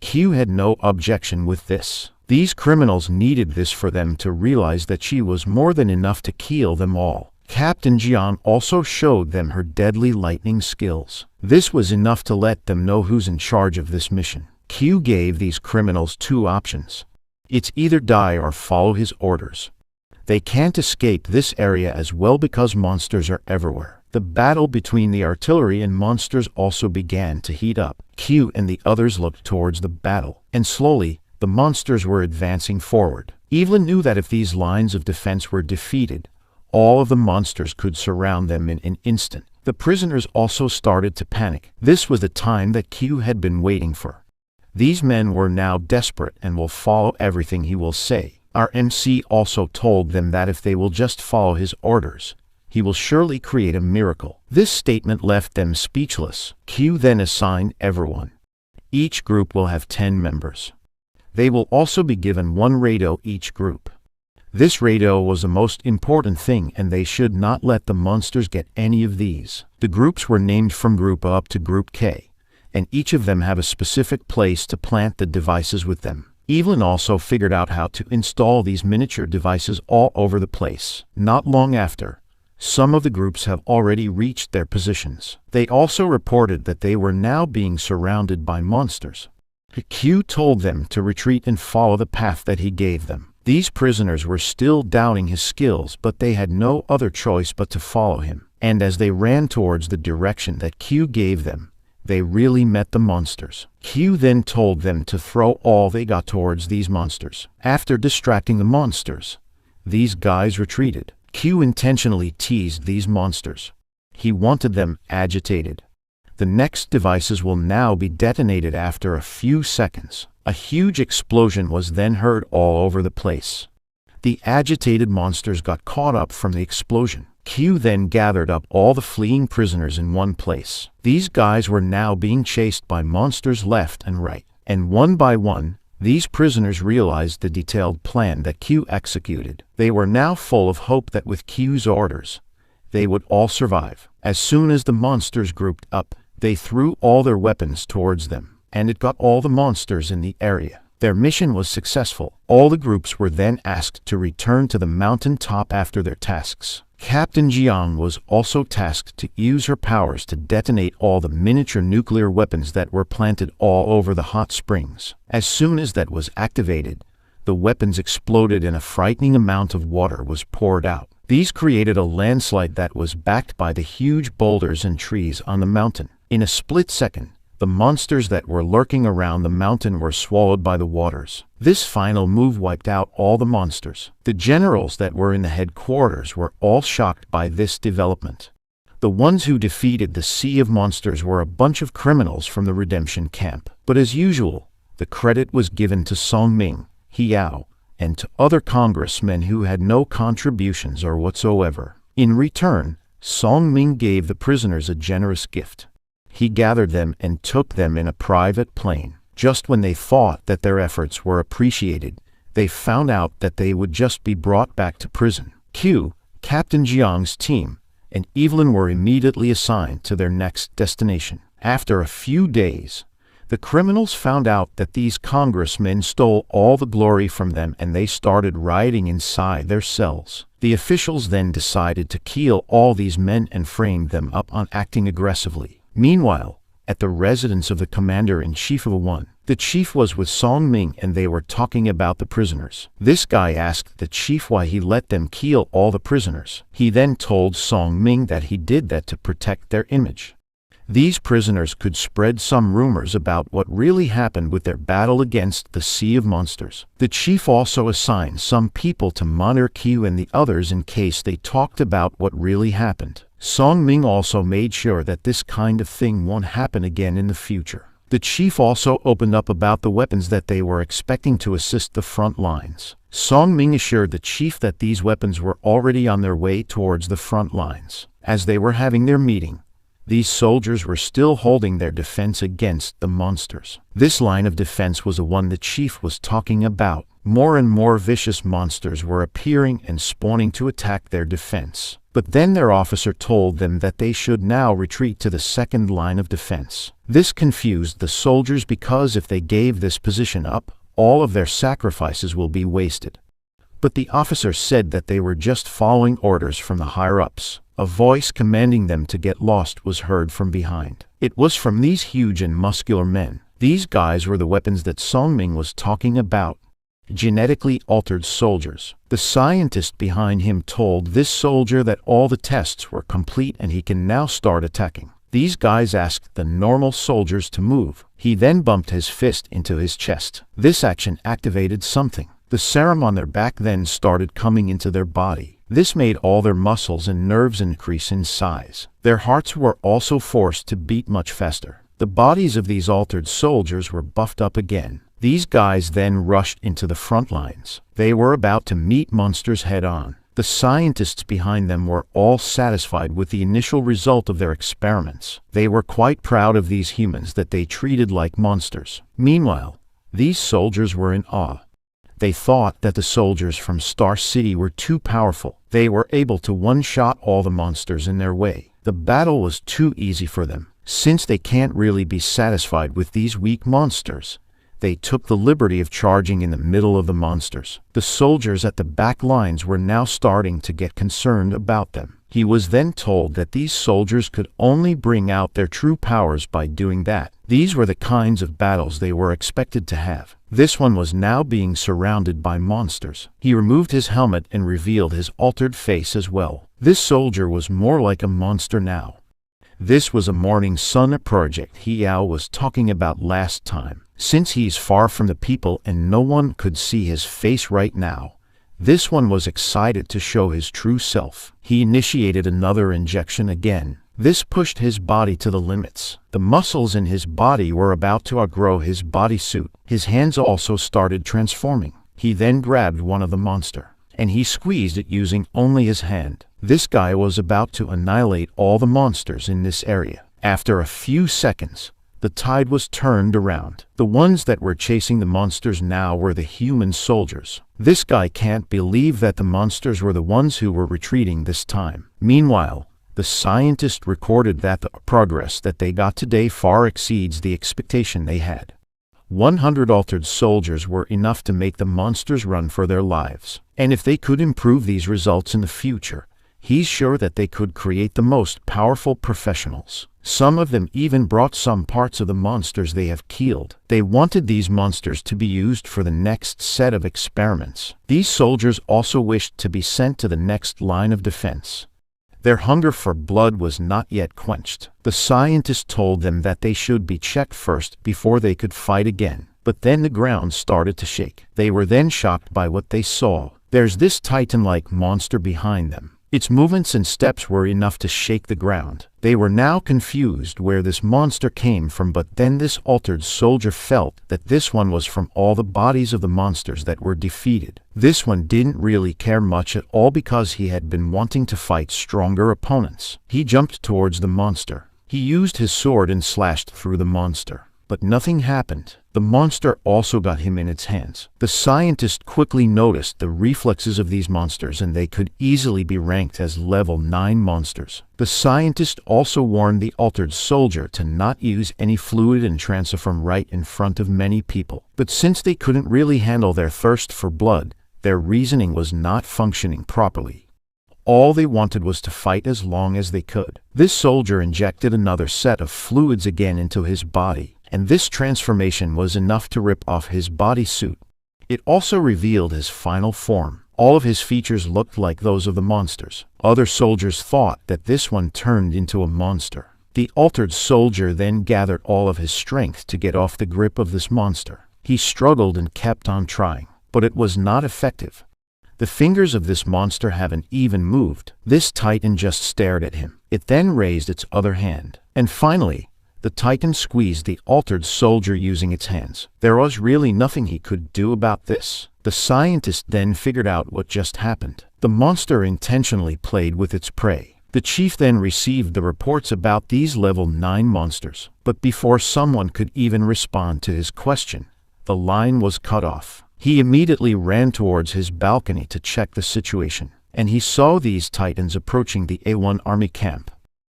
Q had no objection with this. These criminals needed this for them to realize that she was more than enough to kill them all. Captain Jiang also showed them her deadly lightning skills. This was enough to let them know who's in charge of this mission. Q gave these criminals two options. It's either die or follow his orders. They can't escape this area as well because monsters are everywhere. The battle between the artillery and monsters also began to heat up. Q and the others looked towards the battle, and slowly, the monsters were advancing forward. Evelyn knew that if these lines of defense were defeated, all of the monsters could surround them in an instant. The prisoners also started to panic. This was the time that Q had been waiting for. These men were now desperate and will follow everything he will say. Our MC also told them that if they will just follow his orders, he will surely create a miracle. This statement left them speechless. Q then assigned everyone. Each group will have 10 members. They will also be given one radio each group. This radio was the most important thing and they should not let the monsters get any of these. The groups were named from Group A up to Group K, and each of them have a specific place to plant the devices with them. Evelyn also figured out how to install these miniature devices all over the place. Not long after, some of the groups have already reached their positions. They also reported that they were now being surrounded by monsters. Q told them to retreat and follow the path that he gave them. These prisoners were still doubting his skills, but they had no other choice but to follow him. And as they ran towards the direction that Q gave them, they really met the monsters. Q then told them to throw all they got towards these monsters. After distracting the monsters, these guys retreated. Q intentionally teased these monsters. He wanted them agitated. The next devices will now be detonated after a few seconds. A huge explosion was then heard all over the place. The agitated monsters got caught up from the explosion. Q then gathered up all the fleeing prisoners in one place. These guys were now being chased by monsters left and right. And one by one, these prisoners realized the detailed plan that Q executed. They were now full of hope that with Q's orders, they would all survive. As soon as the monsters grouped up, they threw all their weapons towards them, and it got all the monsters in the area. Their mission was successful. All the groups were then asked to return to the mountain top after their tasks. Captain Jiang was also tasked to use her powers to detonate all the miniature nuclear weapons that were planted all over the hot springs. As soon as that was activated, the weapons exploded and a frightening amount of water was poured out. These created a landslide that was backed by the huge boulders and trees on the mountain. In a split second, the monsters that were lurking around the mountain were swallowed by the waters. This final move wiped out all the monsters. The generals that were in the headquarters were all shocked by this development. The ones who defeated the sea of monsters were a bunch of criminals from the redemption camp. But as usual, the credit was given to Song Ming, He Yao, and to other congressmen who had no contributions or whatsoever. In return, Song Ming gave the prisoners a generous gift. He gathered them and took them in a private plane. Just when they thought that their efforts were appreciated, they found out that they would just be brought back to prison. Q, Captain Jiang's team, and Evelyn were immediately assigned to their next destination. After a few days, the criminals found out that these congressmen stole all the glory from them and they started rioting inside their cells. The officials then decided to kill all these men and framed them up on acting aggressively. Meanwhile, at the residence of the commander-in-chief of A1, the chief was with Song Ming and they were talking about the prisoners. This guy asked the chief why he let them kill all the prisoners. He then told Song Ming that he did that to protect their image. These prisoners could spread some rumors about what really happened with their battle against the Sea of Monsters. The chief also assigned some people to monitor Q and the others in case they talked about what really happened. Song Ming also made sure that this kind of thing won't happen again in the future. The chief also opened up about the weapons that they were expecting to assist the front lines. Song Ming assured the chief that these weapons were already on their way towards the front lines. As they were having their meeting, these soldiers were still holding their defense against the monsters. This line of defense was the one the chief was talking about. More and more vicious monsters were appearing and spawning to attack their defense. But then their officer told them that they should now retreat to the second line of defense. This confused the soldiers because if they gave this position up, all of their sacrifices will be wasted. But the officer said that they were just following orders from the higher-ups. A voice commanding them to get lost was heard from behind. It was from these huge and muscular men. These guys were the weapons that Song Ming was talking about. Genetically altered soldiers. The scientist behind him told this soldier that all the tests were complete and he can now start attacking. These guys asked the normal soldiers to move. He then bumped his fist into his chest. This action activated something. The serum on their back then started coming into their body. This made all their muscles and nerves increase in size. Their hearts were also forced to beat much faster. The bodies of these altered soldiers were buffed up again. These guys then rushed into the front lines. They were about to meet monsters head-on. The scientists behind them were all satisfied with the initial result of their experiments. They were quite proud of these humans that they treated like monsters. Meanwhile, these soldiers were in awe. They thought that the soldiers from Star City were too powerful. They were able to one-shot all the monsters in their way. The battle was too easy for them. Since they can't really be satisfied with these weak monsters, they took the liberty of charging in the middle of the monsters. The soldiers at the back lines were now starting to get concerned about them. He was then told that these soldiers could only bring out their true powers by doing that. These were the kinds of battles they were expected to have. This one was now being surrounded by monsters. He removed his helmet and revealed his altered face as well. This soldier was more like a monster now. This was a Morning Sun project Hiao was talking about last time. Since he's far from the people and no one could see his face right now, this one was excited to show his true self. He initiated another injection again. This pushed his body to the limits. The muscles in his body were about to outgrow his bodysuit. His hands also started transforming. He then grabbed one of the monster, and he squeezed it using only his hand. This guy was about to annihilate all the monsters in this area. After a few seconds, the tide was turned around. The ones that were chasing the monsters now were the human soldiers. This guy can't believe that the monsters were the ones who were retreating this time. Meanwhile, the scientist recorded that the progress that they got today far exceeds the expectation they had. 100 altered soldiers were enough to make the monsters run for their lives. And if they could improve these results in the future, he's sure that they could create the most powerful professionals. Some of them even brought some parts of the monsters they have killed. They wanted these monsters to be used for the next set of experiments. These soldiers also wished to be sent to the next line of defense. Their hunger for blood was not yet quenched. The scientist told them that they should be checked first before they could fight again. But then the ground started to shake. They were then shocked by what they saw. There's this titan-like monster behind them. Its movements and steps were enough to shake the ground. They were now confused where this monster came from, but then this altered soldier felt that this one was from all the bodies of the monsters that were defeated. This one didn't really care much at all because he had been wanting to fight stronger opponents. He jumped towards the monster. He used his sword and slashed through the monster. But nothing happened. The monster also got him in its hands. The scientist quickly noticed the reflexes of these monsters, and they could easily be ranked as level 9 monsters. The scientist also warned the altered soldier to not use any fluid and transform right in front of many people. But since they couldn't really handle their thirst for blood, their reasoning was not functioning properly. All they wanted was to fight as long as they could. This soldier injected another set of fluids again into his body, and this transformation was enough to rip off his bodysuit. It also revealed his final form. All of his features looked like those of the monsters. Other soldiers thought that this one turned into a monster. The altered soldier then gathered all of his strength to get off the grip of this monster. He struggled and kept on trying, but it was not effective. The fingers of this monster haven't even moved. This Titan just stared at him. It then raised its other hand. And finally, the Titan squeezed the altered soldier using its hands. There was really nothing he could do about this. The scientist then figured out what just happened. The monster intentionally played with its prey. The chief then received the reports about these level 9 monsters, but before someone could even respond to his question, the line was cut off. He immediately ran towards his balcony to check the situation, and he saw these Titans approaching the A1 army camp.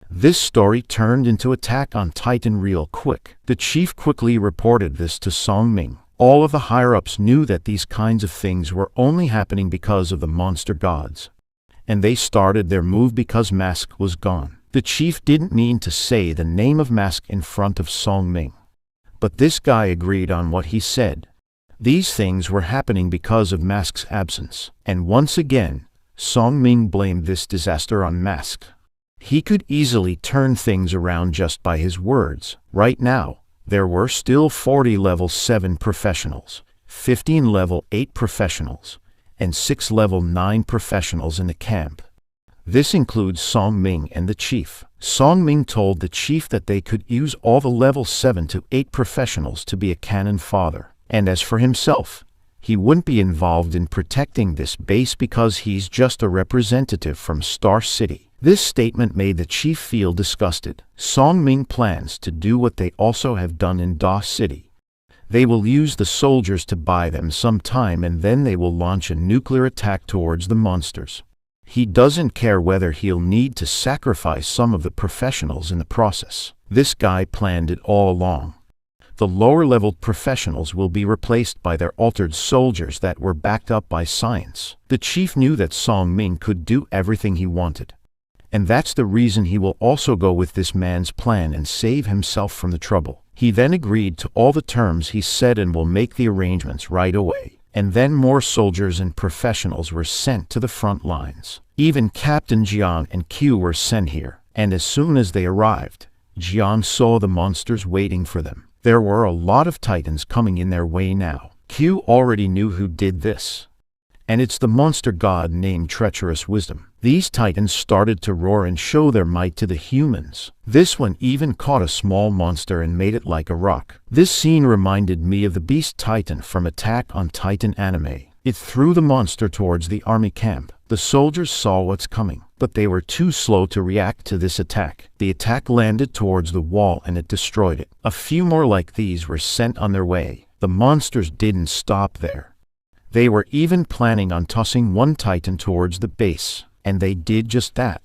This story turned into Attack on Titan real quick. The chief quickly reported this to Song Ming. All of the higher-ups knew that these kinds of things were only happening because of the monster gods, and they started their move because Mask was gone. The chief didn't mean to say the name of Mask in front of Song Ming, but this guy agreed on what he said. These things were happening because of Mask's absence, and once again, Song Ming blamed this disaster on Mask. He could easily turn things around just by his words. Right now, there were still 40 level 7 professionals, 15 level 8 professionals, and 6 level 9 professionals in the camp. This includes Song Ming and the chief. Song Ming told the chief that they could use all the level 7 to 8 professionals to be a cannon fodder. And as for himself, he wouldn't be involved in protecting this base because he's just a representative from Star City. This statement made the chief feel disgusted. Song Ming plans to do what they also have done in Da City. They will use the soldiers to buy them some time, and then they will launch a nuclear attack towards the monsters. He doesn't care whether he'll need to sacrifice some of the professionals in the process. This guy planned it all along. The lower-leveled professionals will be replaced by their altered soldiers that were backed up by science. The chief knew that Song Ming could do everything he wanted, and that's the reason he will also go with this man's plan and save himself from the trouble. He then agreed to all the terms he said and will make the arrangements right away. And then more soldiers and professionals were sent to the front lines. Even Captain Jiang and Q were sent here, and as soon as they arrived, Jiang saw the monsters waiting for them. There were a lot of Titans coming in their way now. Q already knew who did this, and it's the monster god named Treacherous Wisdom. These Titans started to roar and show their might to the humans. This one even caught a small monster and made it like a rock. This scene reminded me of the Beast Titan from Attack on Titan anime. It threw the monster towards the army camp. The soldiers saw what's coming, but they were too slow to react to this attack. The attack landed towards the wall and it destroyed it. A few more like these were sent on their way. The monsters didn't stop there. They were even planning on tossing one Titan towards the base, and they did just that.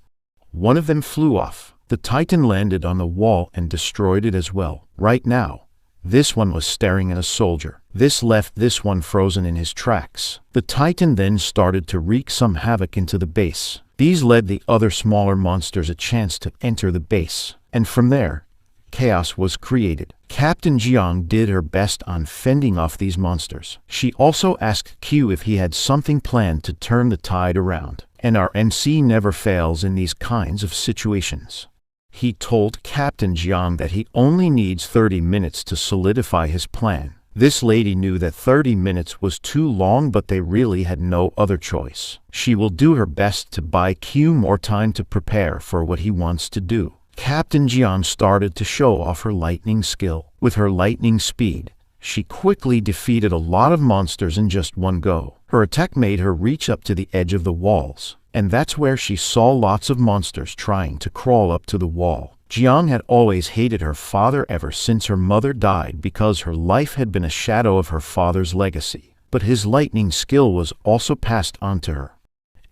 One of them flew off. The Titan landed on the wall and destroyed it as well. Right now, this one was staring at a soldier. This left this one frozen in his tracks. The Titan then started to wreak some havoc into the base. These led the other smaller monsters a chance to enter the base, and from there, chaos was created. Captain Jiang did her best on fending off these monsters. She also asked Q if he had something planned to turn the tide around, and our NC never fails in these kinds of situations. He told Captain Jiang that he only needs 30 minutes to solidify his plan. This lady knew that 30 minutes was too long, but they really had no other choice. She will do her best to buy Q more time to prepare for what he wants to do. Captain Jiang started to show off her lightning skill. With her lightning speed, she quickly defeated a lot of monsters in just one go. Her attack made her reach up to the edge of the walls, and that's where she saw lots of monsters trying to crawl up to the wall. Jiang had always hated her father ever since her mother died because her life had been a shadow of her father's legacy. But his lightning skill was also passed on to her.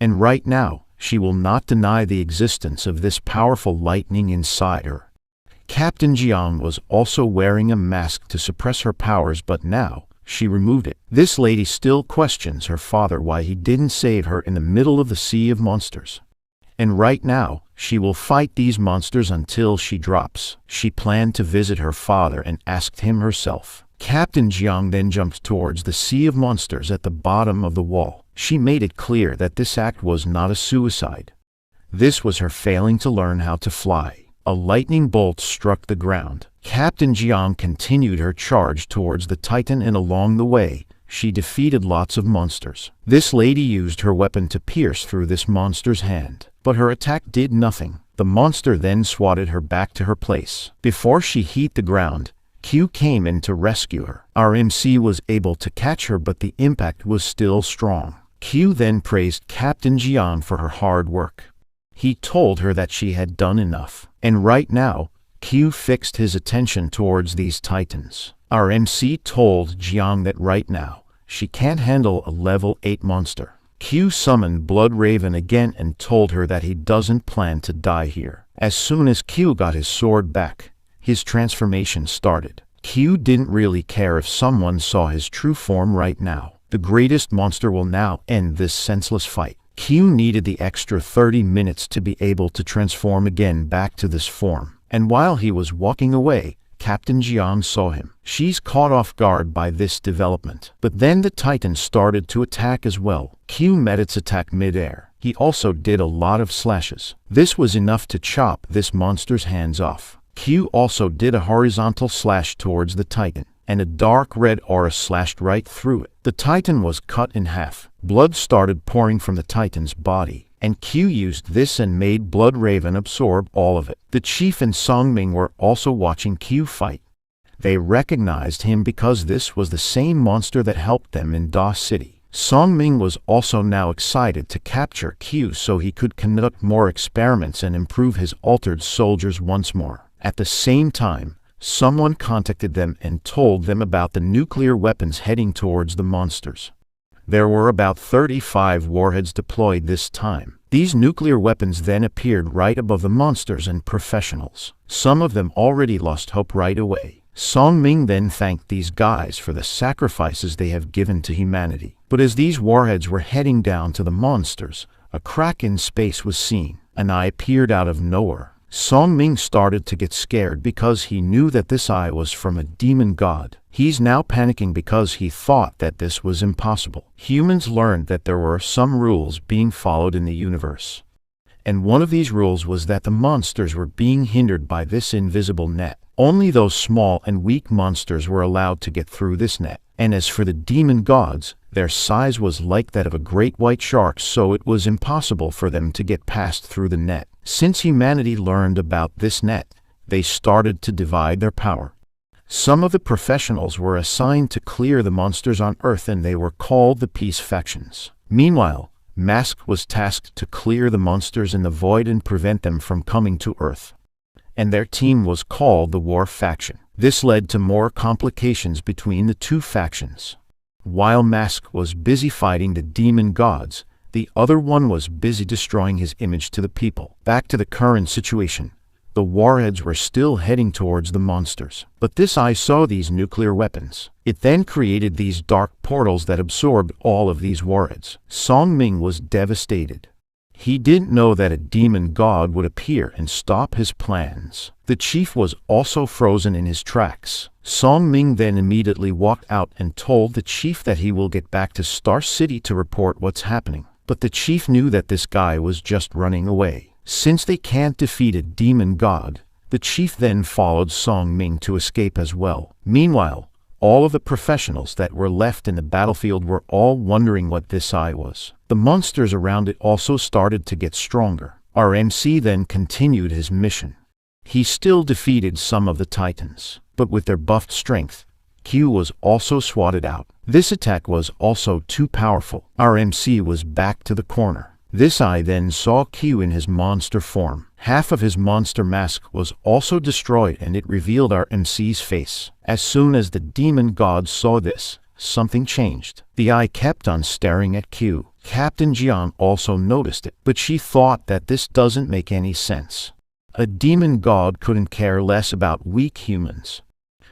And right now, she will not deny the existence of this powerful lightning inside her. Captain Jiang was also wearing a mask to suppress her powers, but now, she removed it. This lady still questions her father why he didn't save her in the middle of the sea of monsters. And right now, she will fight these monsters until she drops. She planned to visit her father and asked him herself. Captain Jiang then jumped towards the sea of monsters at the bottom of the wall. She made it clear that this act was not a suicide. This was her failing to learn how to fly. a lightning bolt struck the ground. Captain Jiang continued her charge towards the Titan, and along the way, she defeated lots of monsters. This lady used her weapon to pierce through this monster's hand, but her attack did nothing. The monster then swatted her back to her place. Before she hit the ground, Q came in to rescue her. Our MC was able to catch her, but the impact was still strong. Q then praised Captain Jiang for her hard work. He told her that she had done enough, and right now, Q fixed his attention towards these titans. Our MC told Jiang that right now, she can't handle a level 8 monster. Q summoned Blood Raven again and told her that he doesn't plan to die here. As soon as Q got his sword back, his transformation started. Q didn't really care if someone saw his true form right now. The greatest monster will now end this senseless fight. Q needed the extra 30 minutes to be able to transform again back to this form. And while he was walking away, Captain Jiang saw him. She's caught off guard by this development. But then the Titan started to attack as well. Q met its attack mid-air. He also did a lot of slashes. This was enough to chop this monster's hands off. Q also did a horizontal slash towards the Titan, and a dark red aura slashed right through it. The Titan was cut in half. Blood started pouring from the Titan's body, and Q used this and made Blood Raven absorb all of it. The Chief and Song Ming were also watching Q fight. They recognized him because this was the same monster that helped them in Da City. Song Ming was also now excited to capture Q so he could conduct more experiments and improve his altered soldiers once more. At the same time, someone contacted them and told them about the nuclear weapons heading towards the monsters. There were about 35 warheads deployed this time. These nuclear weapons then appeared right above the monsters and professionals. Some of them already lost hope right away. Song Ming then thanked these guys for the sacrifices they have given to humanity. But as these warheads were heading down to the monsters, a crack in space was seen. An eye appeared out of nowhere. Song Ming started to get scared because he knew that this eye was from a demon god. He's now panicking because he thought that this was impossible. Humans learned that there were some rules being followed in the universe. And one of these rules was that the monsters were being hindered by this invisible net. Only those small and weak monsters were allowed to get through this net. And as for the demon gods, their size was like that of a great white shark, so it was impossible for them to get past through the net. Since humanity learned about this net, they started to divide their power. Some of the professionals were assigned to clear the monsters on Earth, and they were called the Peace Factions. Meanwhile, Mask was tasked to clear the monsters in the void and prevent them from coming to Earth. And their team was called the War Faction. This led to more complications between the two factions. While Mask was busy fighting the demon gods, the other one was busy destroying his image to the people. Back to the current situation. The warheads were still heading towards the monsters. But this eye saw these nuclear weapons. It then created these dark portals that absorbed all of these warheads. Song Ming was devastated. He didn't know that a demon god would appear and stop his plans. The chief was also frozen in his tracks. Song Ming then immediately walked out and told the chief that he will get back to Star City to report what's happening. But the chief knew that this guy was just running away. Since they can't defeat a demon god, the chief then followed Song Ming to escape as well. Meanwhile, all of the professionals that were left in the battlefield were all wondering what this eye was. The monsters around it also started to get stronger. Our MC then continued his mission. He still defeated some of the titans, but with their buffed strength, Q was also swatted out. This attack was also too powerful. Our MC was back to the corner. This eye then saw Q in his monster form. Half of his monster mask was also destroyed, and it revealed our MC's face. As soon as the demon gods saw this, something changed. The eye kept on staring at Q. Captain Jiang also noticed it, but she thought that this doesn't make any sense. A demon god couldn't care less about weak humans.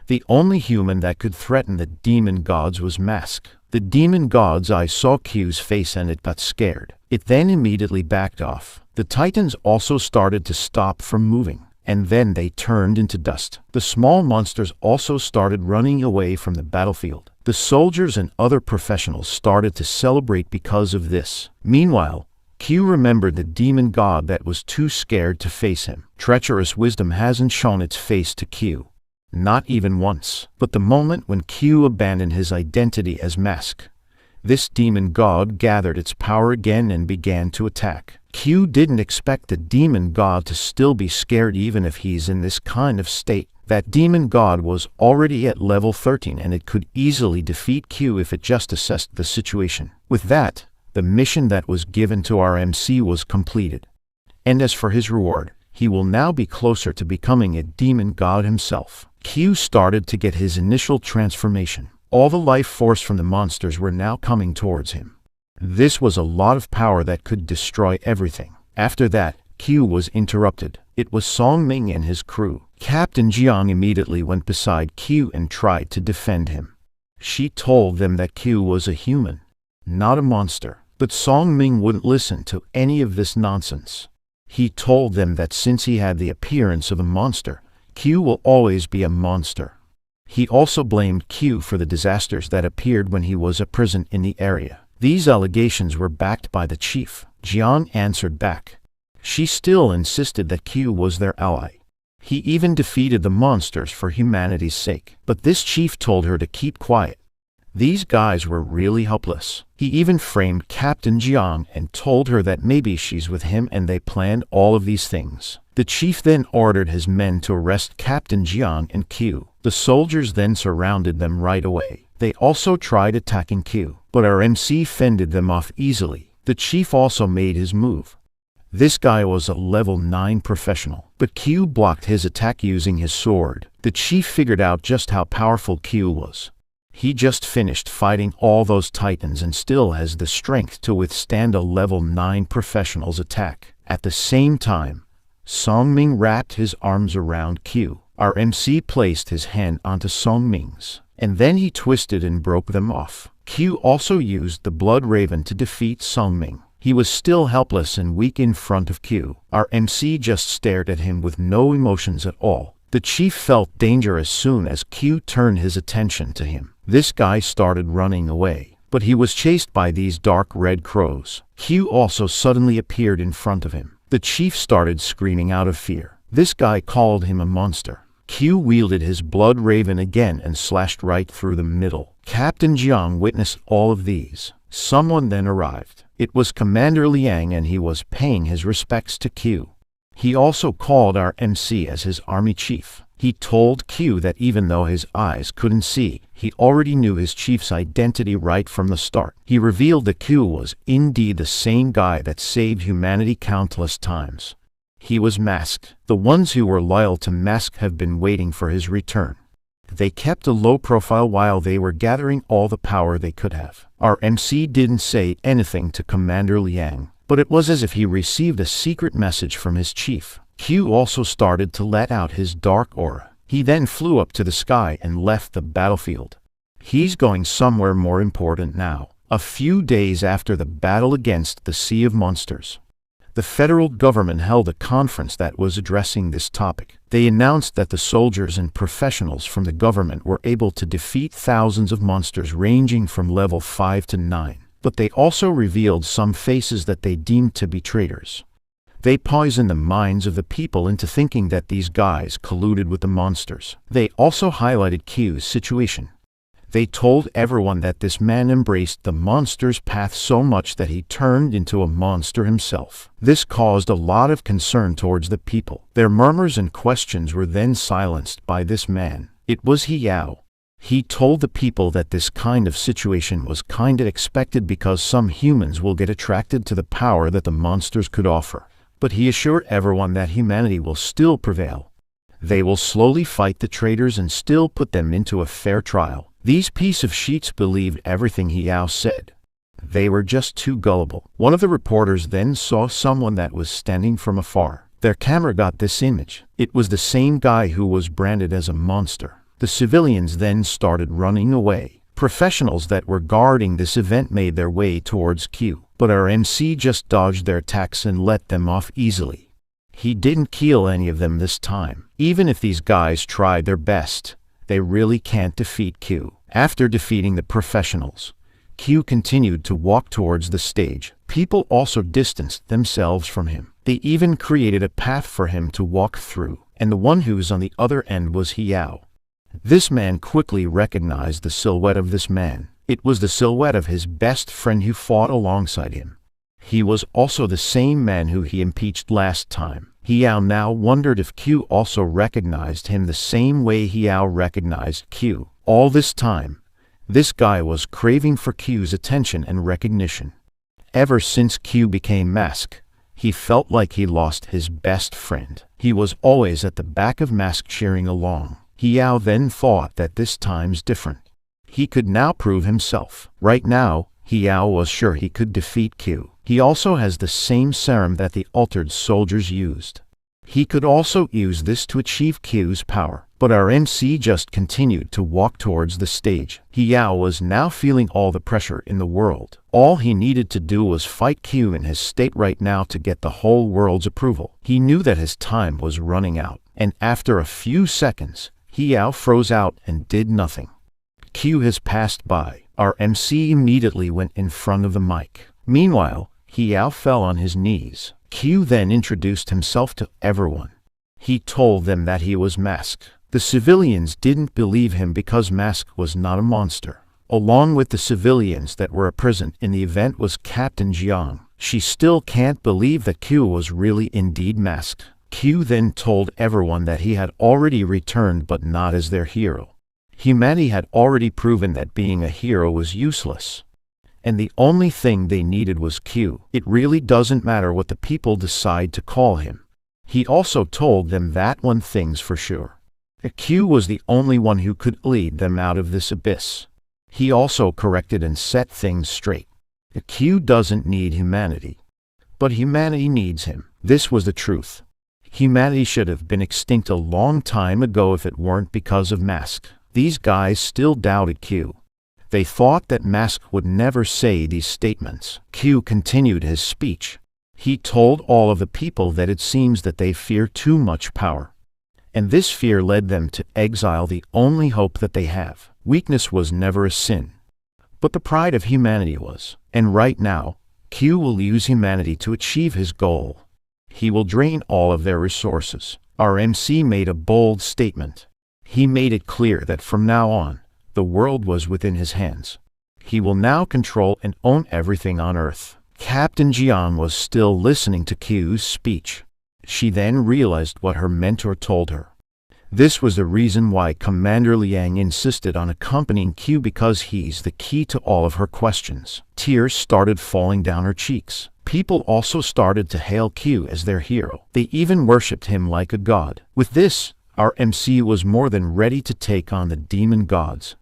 The only human that could threaten the demon gods was Mask. The demon god's eye saw Q's face and it got scared. It then immediately backed off. The titans also started to stop from moving, and then they turned into dust. The small monsters also started running away from the battlefield. The soldiers and other professionals started to celebrate because of this. Meanwhile, Q remembered the demon god that was too scared to face him. Treacherous wisdom hasn't shown its face to Q. Not even once. But the moment when Q abandoned his identity as Mask, this demon god gathered its power again and began to attack. Q didn't expect the demon god to still be scared even if he's in this kind of state. That demon god was already at level 13 and it could easily defeat Q if it just assessed the situation. With that, the mission that was given to our MC was completed. And as for his reward, he will now be closer to becoming a demon god himself. Q started to get his initial transformation. All the life force from the monsters were now coming towards him. This was a lot of power that could destroy everything. After that, Q was interrupted. It was Song Ming and his crew. Captain Jiang immediately went beside Q and tried to defend him. She told them that Q was a human, not a monster. But Song Ming wouldn't listen to any of this nonsense. He told them that since he had the appearance of a monster, Q will always be a monster. He also blamed Q for the disasters that appeared when he was a prison in the area. These allegations were backed by the chief. Jiang answered back. She still insisted that Q was their ally. He even defeated the monsters for humanity's sake. But this chief told her to keep quiet. These guys were really helpless. He even framed Captain Jiang and told her that maybe she's with him and they planned all of these things. The chief then ordered his men to arrest Captain Jiang and Q. The soldiers then surrounded them right away. They also tried attacking Q, but our MC fended them off easily. The chief also made his move. This guy was a level 9 professional, but Q blocked his attack using his sword. The chief figured out just how powerful Q was. He just finished fighting all those titans and still has the strength to withstand a level 9 professional's attack. At the same time, Song Ming wrapped his arms around Q. Our MC placed his hand onto Song Ming's, and then he twisted and broke them off. Q also used the Blood Raven to defeat Song Ming. He was still helpless and weak in front of Q. Our MC just stared at him with no emotions at all. The chief felt danger as soon as Q turned his attention to him. This guy started running away, but he was chased by these dark red crows. Q also suddenly appeared in front of him. The chief started screaming out of fear. This guy called him a monster. Q wielded his Blood Raven again and slashed right through the middle. Captain Jiang witnessed all of these. Someone then arrived. It was Commander Liang and he was paying his respects to Q. He also called our MC as his army chief. He told Q that even though his eyes couldn't see, he already knew his chief's identity right from the start. He revealed that Q was indeed the same guy that saved humanity countless times. He was Masked. The ones who were loyal to Mask have been waiting for his return. They kept a low profile while they were gathering all the power they could have. Our MC didn't say anything to Commander Liang, but it was as if he received a secret message from his chief. Q also started to let out his dark aura. He then flew up to the sky and left the battlefield. He's going somewhere more important now. A few days after the battle against the Sea of Monsters, the federal government held a conference that was addressing this topic. They announced that the soldiers and professionals from the government were able to defeat thousands of monsters ranging from level 5 to 9. But they also revealed some faces that they deemed to be traitors. They poisoned the minds of the people into thinking that these guys colluded with the monsters. They also highlighted Q's situation. They told everyone that this man embraced the monster's path so much that he turned into a monster himself. This caused a lot of concern towards the people. Their murmurs and questions were then silenced by this man. It was He Yao. He told the people that this kind of situation was kinda expected because some humans will get attracted to the power that the monsters could offer. But he assured everyone that humanity will still prevail. They will slowly fight the traitors and still put them into a fair trial. These piece of sheets believed everything He Yao said. They were just too gullible. One of the reporters then saw someone that was standing from afar. Their camera got this image. It was the same guy who was branded as a monster. The civilians then started running away. Professionals that were guarding this event made their way towards Q, but our MC just dodged their attacks and let them off easily. He didn't kill any of them this time. Even if these guys tried their best, they really can't defeat Q. After defeating the professionals, Q continued to walk towards the stage. People also distanced themselves from him. They even created a path for him to walk through, and the one who was on the other end was Hiao. This man quickly recognized the silhouette of this man. It was the silhouette of his best friend who fought alongside him. He was also the same man who he impeached last time. Hiao now wondered if Q also recognized him the same way Hiao recognized Q. All this time, this guy was craving for Q's attention and recognition. Ever since Q became Mask, he felt like he lost his best friend. He was always at the back of Mask cheering along. Hiao then thought that this time's different. He could now prove himself. Right now, Hiao was sure he could defeat Q. He also has the same serum that the altered soldiers used. He could also use this to achieve Q's power. But our MC just continued to walk towards the stage. Hiao was now feeling all the pressure in the world. All he needed to do was fight Q in his state right now to get the whole world's approval. He knew that his time was running out, and after a few seconds, Hiao froze out and did nothing. Q has passed by. Our MC immediately went in front of the mic. Meanwhile, Hiao fell on his knees. Q then introduced himself to everyone. He told them that he was Mask. The civilians didn't believe him because Mask was not a monster. Along with the civilians that were present in the event was Captain Jiang. She still can't believe that Q was really indeed Mask. Q then told everyone that he had already returned but not as their hero. Humanity had already proven that being a hero was useless. And the only thing they needed was Q. It really doesn't matter what the people decide to call him. He also told them that one thing's for sure. Q was the only one who could lead them out of this abyss. He also corrected and set things straight. Q doesn't need humanity, but humanity needs him. This was the truth. Humanity should have been extinct a long time ago if it weren't because of Mask. These guys still doubted Q. They thought that Mask would never say these statements. Q continued his speech. He told all of the people that it seems that they fear too much power. And this fear led them to exile the only hope that they have. Weakness was never a sin, but the pride of humanity was. And right now, Q will use humanity to achieve his goal. He will drain all of their resources. Our MC made a bold statement. He made it clear that from now on, the world was within his hands. He will now control and own everything on Earth. Captain Jiang was still listening to Q's speech. She then realized what her mentor told her. This was the reason why Commander Liang insisted on accompanying Q, because he's the key to all of her questions. Tears started falling down her cheeks. People also started to hail Q as their hero. They even worshipped him like a god. With this, our MC was more than ready to take on the demon gods.